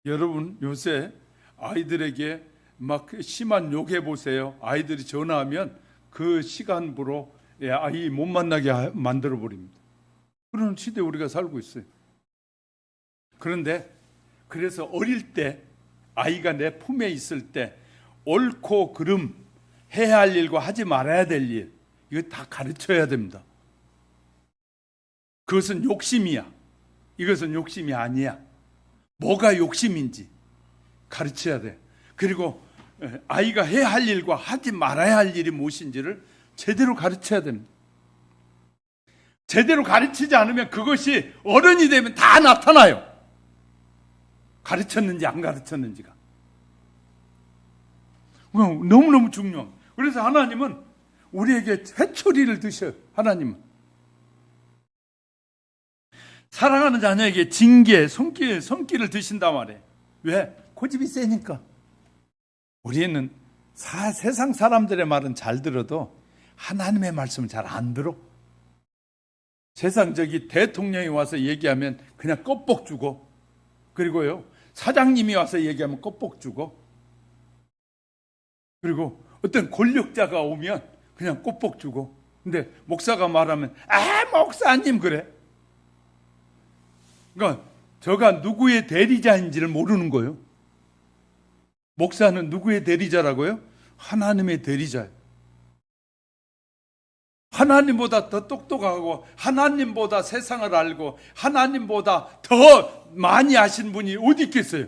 S1: 여러분 요새 아이들에게 막 심한 욕해 보세요. 아이들이 전화하면 그 시간부로 아이 못 만나게 만들어 버립니다. 그런 시대에 우리가 살고 있어요. 그런데 그래서 어릴 때 아이가 내 품에 있을 때 옳고 그름, 해야 할 일과 하지 말아야 될 일, 이거 다 가르쳐야 됩니다. 그것은 욕심이야. 이것은 욕심이 아니야. 뭐가 욕심인지 가르쳐야 돼. 그리고 아이가 해야 할 일과 하지 말아야 할 일이 무엇인지를 제대로 가르쳐야 됩니다. 제대로 가르치지 않으면 그것이 어른이 되면 다 나타나요. 가르쳤는지 안 가르쳤는지가. 너무너무 중요한. 그래서 하나님은 우리에게 회초리를 드셔요. 하나님은 사랑하는 자녀에게 징계, 손길을 드신단 말이에요. 왜? 고집이 세니까. 우리는 세상 사람들의 말은 잘 들어도 하나님의 말씀은 잘 안 들어. 세상적인 대통령이 와서 얘기하면 그냥 껍복 주고, 그리고요 사장님이 와서 얘기하면 껍복 주고, 그리고 어떤 권력자가 오면 그냥 껍복 주고. 근데 목사가 말하면 목사님 그래. 그러니까 저가 누구의 대리자인지를 모르는 거예요. 목사는 누구의 대리자라고요? 하나님의 대리자예요. 하나님보다 더 똑똑하고 하나님보다 세상을 알고 하나님보다 더 많이 아신 분이 어디 있겠어요?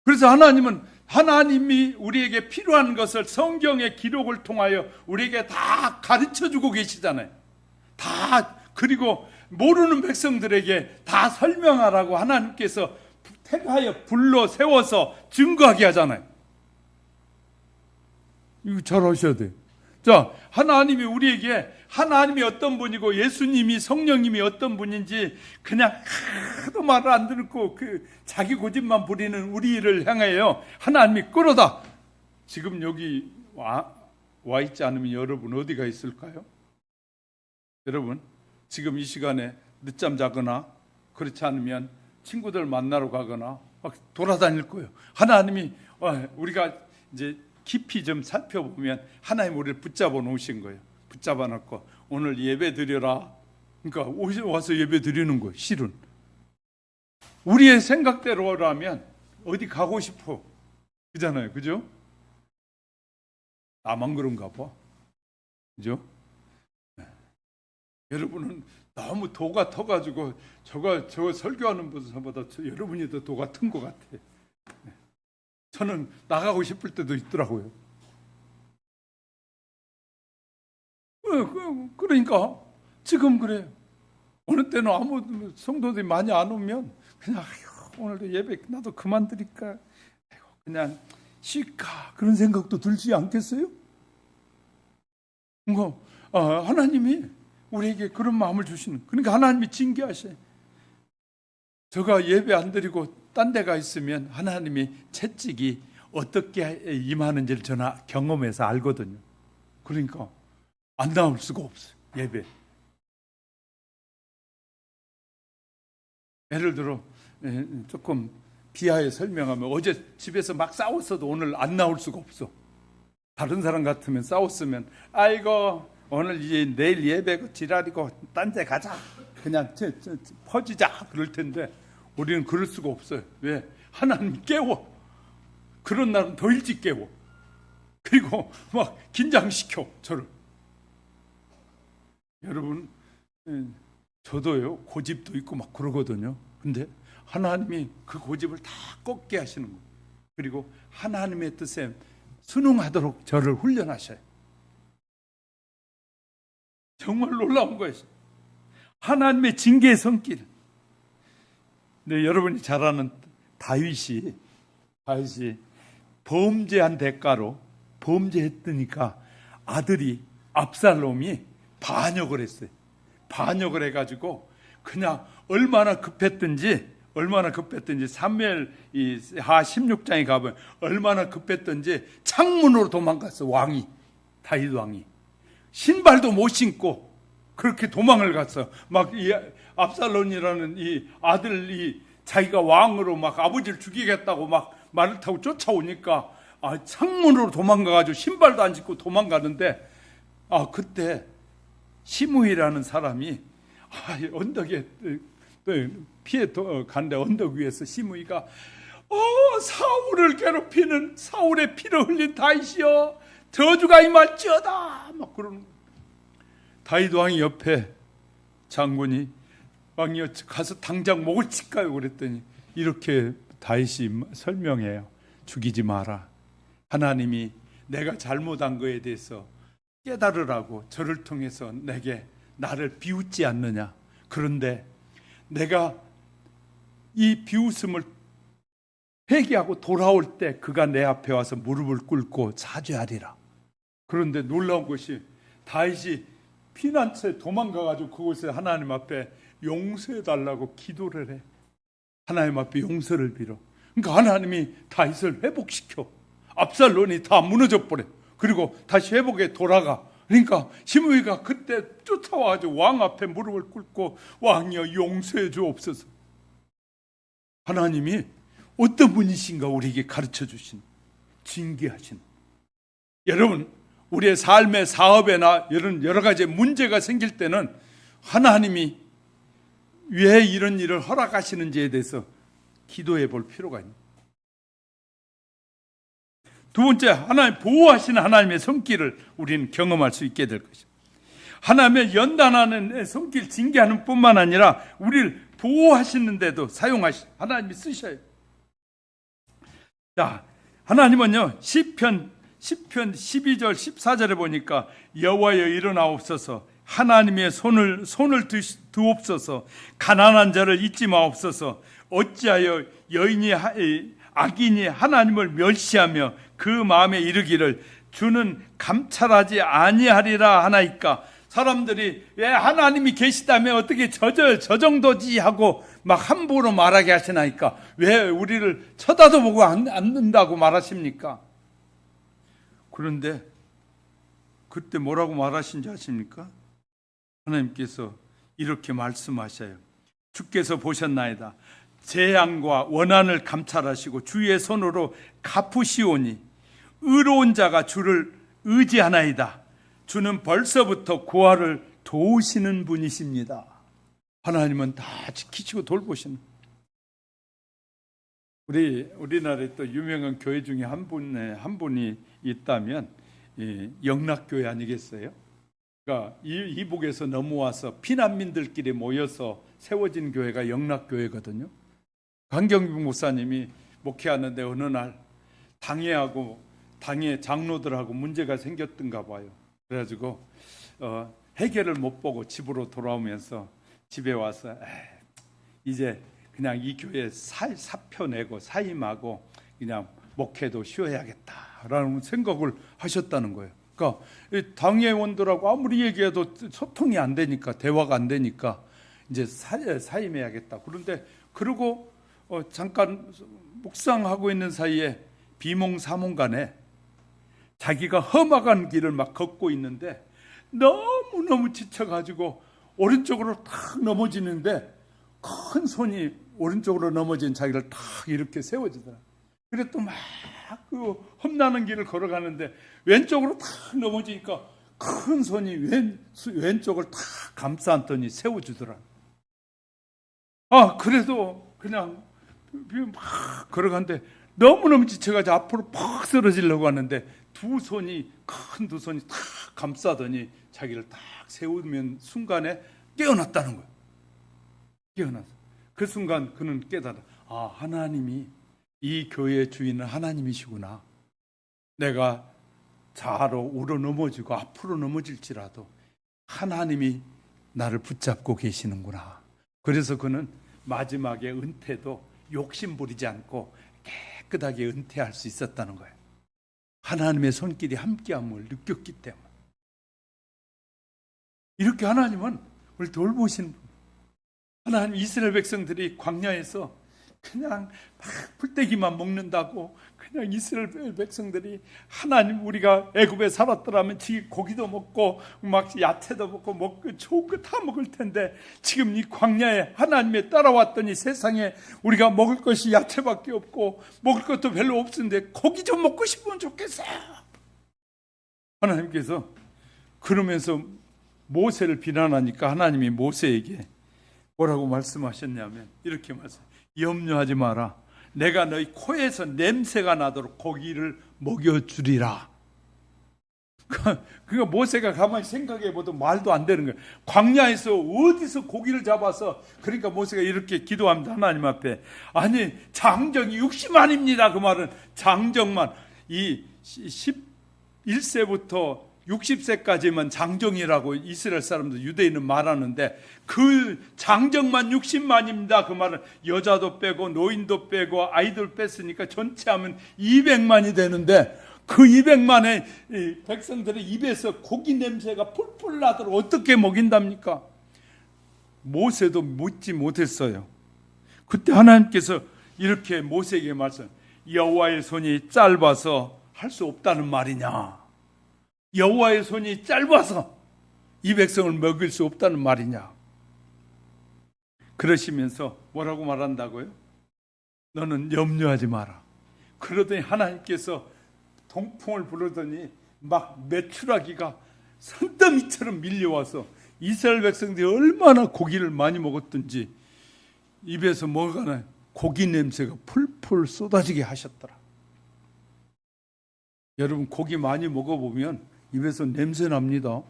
S1: 그래서 하나님이 우리에게 필요한 것을 성경의 기록을 통하여 우리에게 다 가르쳐주고 계시잖아요. 다. 그리고 모르는 백성들에게 다 설명하라고 하나님께서 택하여 불러 세워서 증거하게 하잖아요. 이거 잘 하셔야 돼요. 자, 하나님이 우리에게 하나님이 어떤 분이고 예수님이 성령님이 어떤 분인지 그냥 하도 말을 안 듣고 자기 고집만 부리는 우리를 향하여 하나님이 끌어다. 지금 여기 와 있지 않으면 여러분 어디가 있을까요? 여러분 지금 이 시간에 늦잠 자거나 그렇지 않으면 친구들 만나러 가거나 막 돌아다닐 거예요. 하나님이 우리가 이제 깊이 좀 살펴보면 하나님 우리를 붙잡아 놓으신 거예요. 붙잡아 놓고 오늘 예배 드려라. 그러니까 와서 예배 드리는 거 실은 우리의 생각대로라면 어디 가고 싶어 그잖아요, 그죠? 나만 그런가 봐, 그죠? 네. 여러분은 너무 도가 터가지고 저거 설교하는 분보다 여러분이 더 도가 튼 것 같아. 네. 저는 나가고 싶을 때도 있더라고요. 그러니까 지금 그래요. 어느 때는 아무 성도들이 많이 안 오면 그냥 오늘도 예배 나도 그만 드릴까, 그냥 쉴까, 그런 생각도 들지 않겠어요? 하나님이 우리에게 그런 마음을 주시는, 그러니까 하나님이 징계하셔요. 제가 예배 안 드리고 딴 데가 있으면 하나님이 채찍이 어떻게 임하는지를 저는 경험해서 알거든요. 그러니까 안 나올 수가 없어요, 예배. 예를 들어 조금 비하에 설명하면, 어제 집에서 막 싸웠어도 오늘 안 나올 수가 없어. 다른 사람 같으면 싸웠으면 아이고 오늘 이제 내일 예배고 지랄이고 딴 데 가자, 그냥 퍼지자 그럴 텐데 우리는 그럴 수가 없어요. 왜? 하나님 깨워. 그런 날은 더 일찍 깨워. 그리고 막 긴장시켜 저를. 여러분, 저도요 고집도 있고 막 그러거든요. 근데 하나님이 그 고집을 다 꺾게 하시는 거예요. 그리고 하나님의 뜻에 순응하도록 저를 훈련하셔요. 정말 놀라운 거예요. 하나님의 징계의 손길. 네, 여러분이 잘 아는 다윗이 범죄한 대가로, 범죄했으니까 아들이 압살롬이 반역을 했어요. 반역을 해가지고 그냥 얼마나 급했든지 사무엘 하 16장에 가보면 얼마나 급했든지 창문으로 도망갔어. 다윗 왕이 신발도 못 신고 그렇게 도망을 갔어. 막 이 압살롬이라는 이 아들이 자기가 왕으로 막 아버지를 죽이겠다고 막 말을 타고 쫓아오니까 창문으로 도망가가지고 신발도 안 신고 도망가는데, 그때 시므이라는 사람이 언덕에 피해 간데 언덕 위에서 시므이가 사울을 괴롭히는 사울의 피를 흘린 다윗이여 저주가 임할지어다 막 그러는 거예요. 다윗 왕이 옆에 장군이 왕이여 가서 당장 목을 칠까요? 그랬더니 이렇게 다윗이 설명해요. 죽이지 마라. 하나님이 내가 잘못한 거에 대해서 깨달으라고 저를 통해서 나를 비웃지 않느냐. 그런데 내가 이 비웃음을 회개하고 돌아올 때 그가 내 앞에 와서 무릎을 꿇고 사죄하리라. 그런데 놀라운 것이 다윗이 피난처에 도망가가지고 그곳에 하나님 앞에 용서해달라고 기도를 해. 하나님 앞에 용서를 빌어. 그러니까 하나님이 다윗을 회복시켜. 압살롬이 다 무너져 버려. 그리고 다시 회복에 돌아가. 그러니까 시므이가 그때 쫓아와가지고 왕 앞에 무릎을 꿇고 왕이여 용서해 주옵소서. 하나님이 어떤 분이신가 우리에게 가르쳐 주신, 징계하신. 여러분, 우리의 삶의 사업에나 이런 여러 가지 문제가 생길 때는 하나님이 왜 이런 일을 허락하시는지에 대해서 기도해 볼 필요가 있습니다. 두 번째, 하나님 보호하시는 하나님의 손길을 우리는 경험할 수 있게 될 것입니다. 하나님의 연단하는 손길, 징계하는 뿐만 아니라 우리를 보호하시는데도 하나님이 쓰셔요. 자, 하나님은요 시편 12절 14절에 보니까 여호와여 일어나옵소서, 하나님의 손을 두옵소서, 가난한 자를 잊지 마옵소서. 어찌하여 악인이 하나님을 멸시하며 그 마음에 이르기를 주는 감찰하지 아니하리라 하나이까. 사람들이 왜 하나님이 계시다면 어떻게 저 정도지 하고 막 함부로 말하게 하시나이까. 왜 우리를 쳐다도 보고 않는다고 말하십니까? 그런데 그때 뭐라고 말하신지 아십니까? 하나님께서 이렇게 말씀하셔요. 주께서 보셨나이다. 재앙과 원한을 감찰하시고 주의 손으로 갚으시오니 의로운 자가 주를 의지하나이다. 주는 벌써부터 고아를 도우시는 분이십니다. 하나님은 다 지키시고 돌보시는. 우리나라에 또 유명한 교회 중에 한 분이 있다면 영락교회 아니겠어요? 그러니까 이북에서 넘어와서 피난민들끼리 모여서 세워진 교회가 영락교회거든요. 강경빈 목사님이 목회하는데 어느 날 당의 장로들하고 문제가 생겼던가 봐요. 그래가지고 해결을 못 보고 집으로 돌아오면서 집에 와서 이제 그냥 이 교회 사표 내고 사임하고 그냥 목회도 쉬어야겠다라는 생각을 하셨다는 거예요. 그러니까 당회원들하고 아무리 얘기해도 소통이 안 되니까, 대화가 안 되니까 이제 사임해야겠다. 그런데 그러고 잠깐 묵상하고 있는 사이에 비몽사몽간에 자기가 험악한 길을 막 걷고 있는데 너무너무 지쳐가지고 오른쪽으로 탁 넘어지는데 큰 손이 오른쪽으로 넘어진 자기를 탁 이렇게 세워주더라. 그래 또 막 그 험난한 길을 걸어가는데 왼쪽으로 탁 넘어지니까 큰 손이 왼쪽을 탁 감싸 안더니 세워주더라. 그래도 그냥 막 걸어가는데 너무너무 지쳐가지고 앞으로 퍽 쓰러지려고 하는데 큰 두 손이 탁 감싸더니 자기를 탁 세우면 순간에 깨어났다는 거예요. 깨어났어. 그 순간 그는 깨달아. 하나님이, 이 교회의 주인은 하나님이시구나. 내가 좌로 우로 넘어지고 앞으로 넘어질지라도 하나님이 나를 붙잡고 계시는구나. 그래서 그는 마지막에 은퇴도 욕심 부리지 않고 깨끗하게 은퇴할 수 있었다는 거예요. 하나님의 손길이 함께함을 느꼈기 때문에. 이렇게 하나님은 우리 돌보시는 분. 하나님, 이스라엘 백성들이 광야에서 그냥 막 풀떼기만 먹는다고, 그냥 이스라엘 백성들이 하나님, 우리가 애굽에 살았더라면 지금 고기도 먹고 막 야채도 먹고 좋은 거 다 먹을 텐데 지금 이 광야에 하나님에 따라왔더니 세상에 우리가 먹을 것이 야채밖에 없고 먹을 것도 별로 없는데 고기 좀 먹고 싶으면 좋겠어요. 하나님께서 그러면서 모세를 비난하니까 하나님이 모세에게 뭐라고 말씀하셨냐면 이렇게 말씀. 염려하지 마라. 내가 너희 코에서 냄새가 나도록 고기를 먹여주리라. 그러니까 모세가 가만히 생각해봐도 말도 안 되는 거예요. 광야에서 어디서 고기를 잡아서, 그러니까 모세가 이렇게 기도합니다. 하나님 앞에. 아니, 장정이 60만입니다. 그 말은 장정만, 이 11세부터 60세까지만 장정이라고 이스라엘 사람들, 유대인은 말하는데 그 장정만 60만입니다. 그 말은 여자도 빼고 노인도 빼고 아이들 뺐으니까 전체 하면 200만이 되는데 그 200만의 백성들의 입에서 고기 냄새가 풀풀 나도록 어떻게 먹인답니까? 모세도 묻지 못했어요. 그때 하나님께서 이렇게 모세에게 말씀, 여호와의 손이 짧아서 할 수 없다는 말이냐? 여호와의 손이 짧아서 이 백성을 먹일 수 없다는 말이냐? 그러시면서 뭐라고 말한다고요? 너는 염려하지 마라. 그러더니 하나님께서 동풍을 부르더니 막 메추라기가 산더미처럼 밀려와서 이스라엘 백성들이 얼마나 고기를 많이 먹었든지 입에서 뭐가 나요? 고기 냄새가 풀풀 쏟아지게 하셨더라. 여러분, 고기 많이 먹어보면 입에서 냄새 납니다.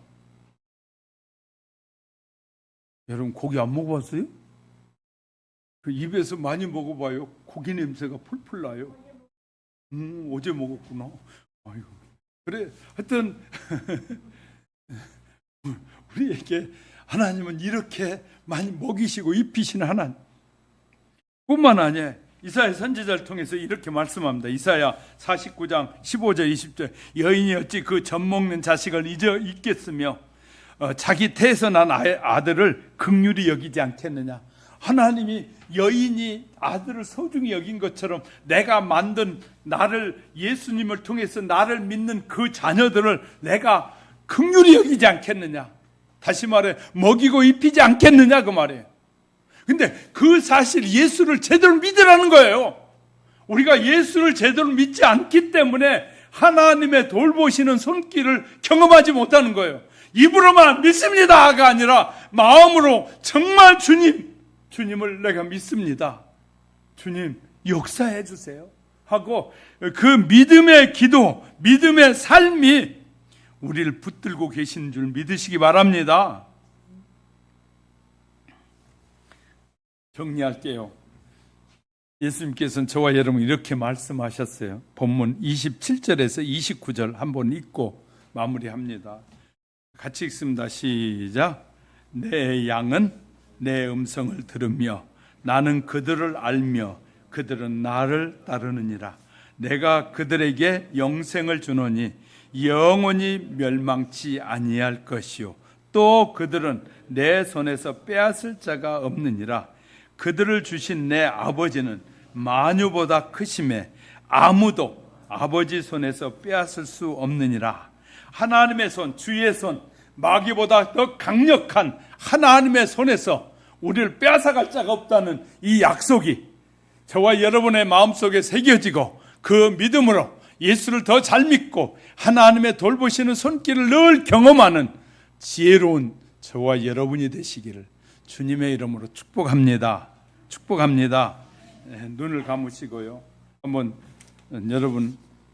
S1: 여러분, 고기 안 먹어봤어요? 그 입에서 많이 먹어봐요. 고기 냄새가 풀풀 나요. 어제 먹었구나. 아이고. 그래, 하여튼 우리에게 하나님은 이렇게 많이 먹이시고 입히시는 하나님. 뿐만 아니라 이사야 선지자를 통해서 이렇게 말씀합니다. 이사야 49장 15절 20절. 여인이 어찌 그 젖 먹는 자식을 잊겠으며 자기 태에서 난 아들을 긍휼히 여기지 않겠느냐. 하나님이 여인이 아들을 소중히 여긴 것처럼 내가 만든, 나를, 예수님을 통해서 나를 믿는 그 자녀들을 내가 긍휼히 여기지 않겠느냐. 다시 말해 먹이고 입히지 않겠느냐 그 말이에요. 근데 그 사실, 예수를 제대로 믿으라는 거예요. 우리가 예수를 제대로 믿지 않기 때문에 하나님의 돌보시는 손길을 경험하지 못하는 거예요. 입으로만 믿습니다가 아니라 마음으로 정말 주님을 내가 믿습니다. 주님 역사해 주세요 하고 그 믿음의 기도, 믿음의 삶이 우리를 붙들고 계신 줄 믿으시기 바랍니다. 정리할게요. 예수님께서는 저와 여러분 이렇게 말씀하셨어요. 본문 27절에서 29절 한번 읽고 마무리합니다. 같이 읽습니다. 시작. 내 양은 내 음성을 들으며 나는 그들을 알며 그들은 나를 따르느니라. 내가 그들에게 영생을 주노니 영원히 멸망치 아니할 것이요 또 그들은 내 손에서 빼앗을 자가 없느니라. 그들을 주신 내 아버지는 만유보다 크심에 아무도 아버지 손에서 빼앗을 수 없느니라. 하나님의 손, 주의 손, 마귀보다 더 강력한 하나님의 손에서 우리를 빼앗아갈 자가 없다는 이 약속이 저와 여러분의 마음속에 새겨지고 그 믿음으로 예수를 더 잘 믿고 하나님의 돌보시는 손길을 늘 경험하는 지혜로운 저와 여러분이 되시기를 주님의 이름으로 축복합니다. 축복합니다. 눈을 감으시고요. 한번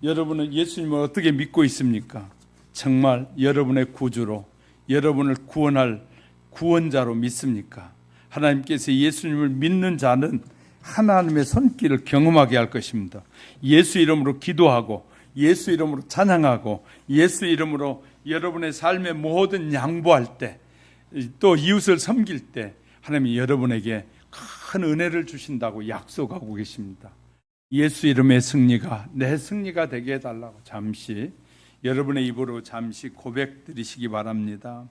S1: 여러분은 예수님을 어떻게 믿고 있습니까? 정말 여러분의 구주로, 여러분을 구원할 구원자로 믿습니까? 하나님께서 예수님을 믿는 자는 하나님의 손길을 경험하게 할 것입니다. 예수 이름으로 기도하고 예수 이름으로 찬양하고 예수 이름으로 여러분의 삶의 모든 양보할 때, 또 이웃을 섬길 때 하나님이 여러분에게 큰 은혜를 주신다고 약속하고 계십니다. 예수 이름의 승리가 내 승리가 되게 해달라고 잠시 여러분의 입으로 잠시 고백 드리시기 바랍니다.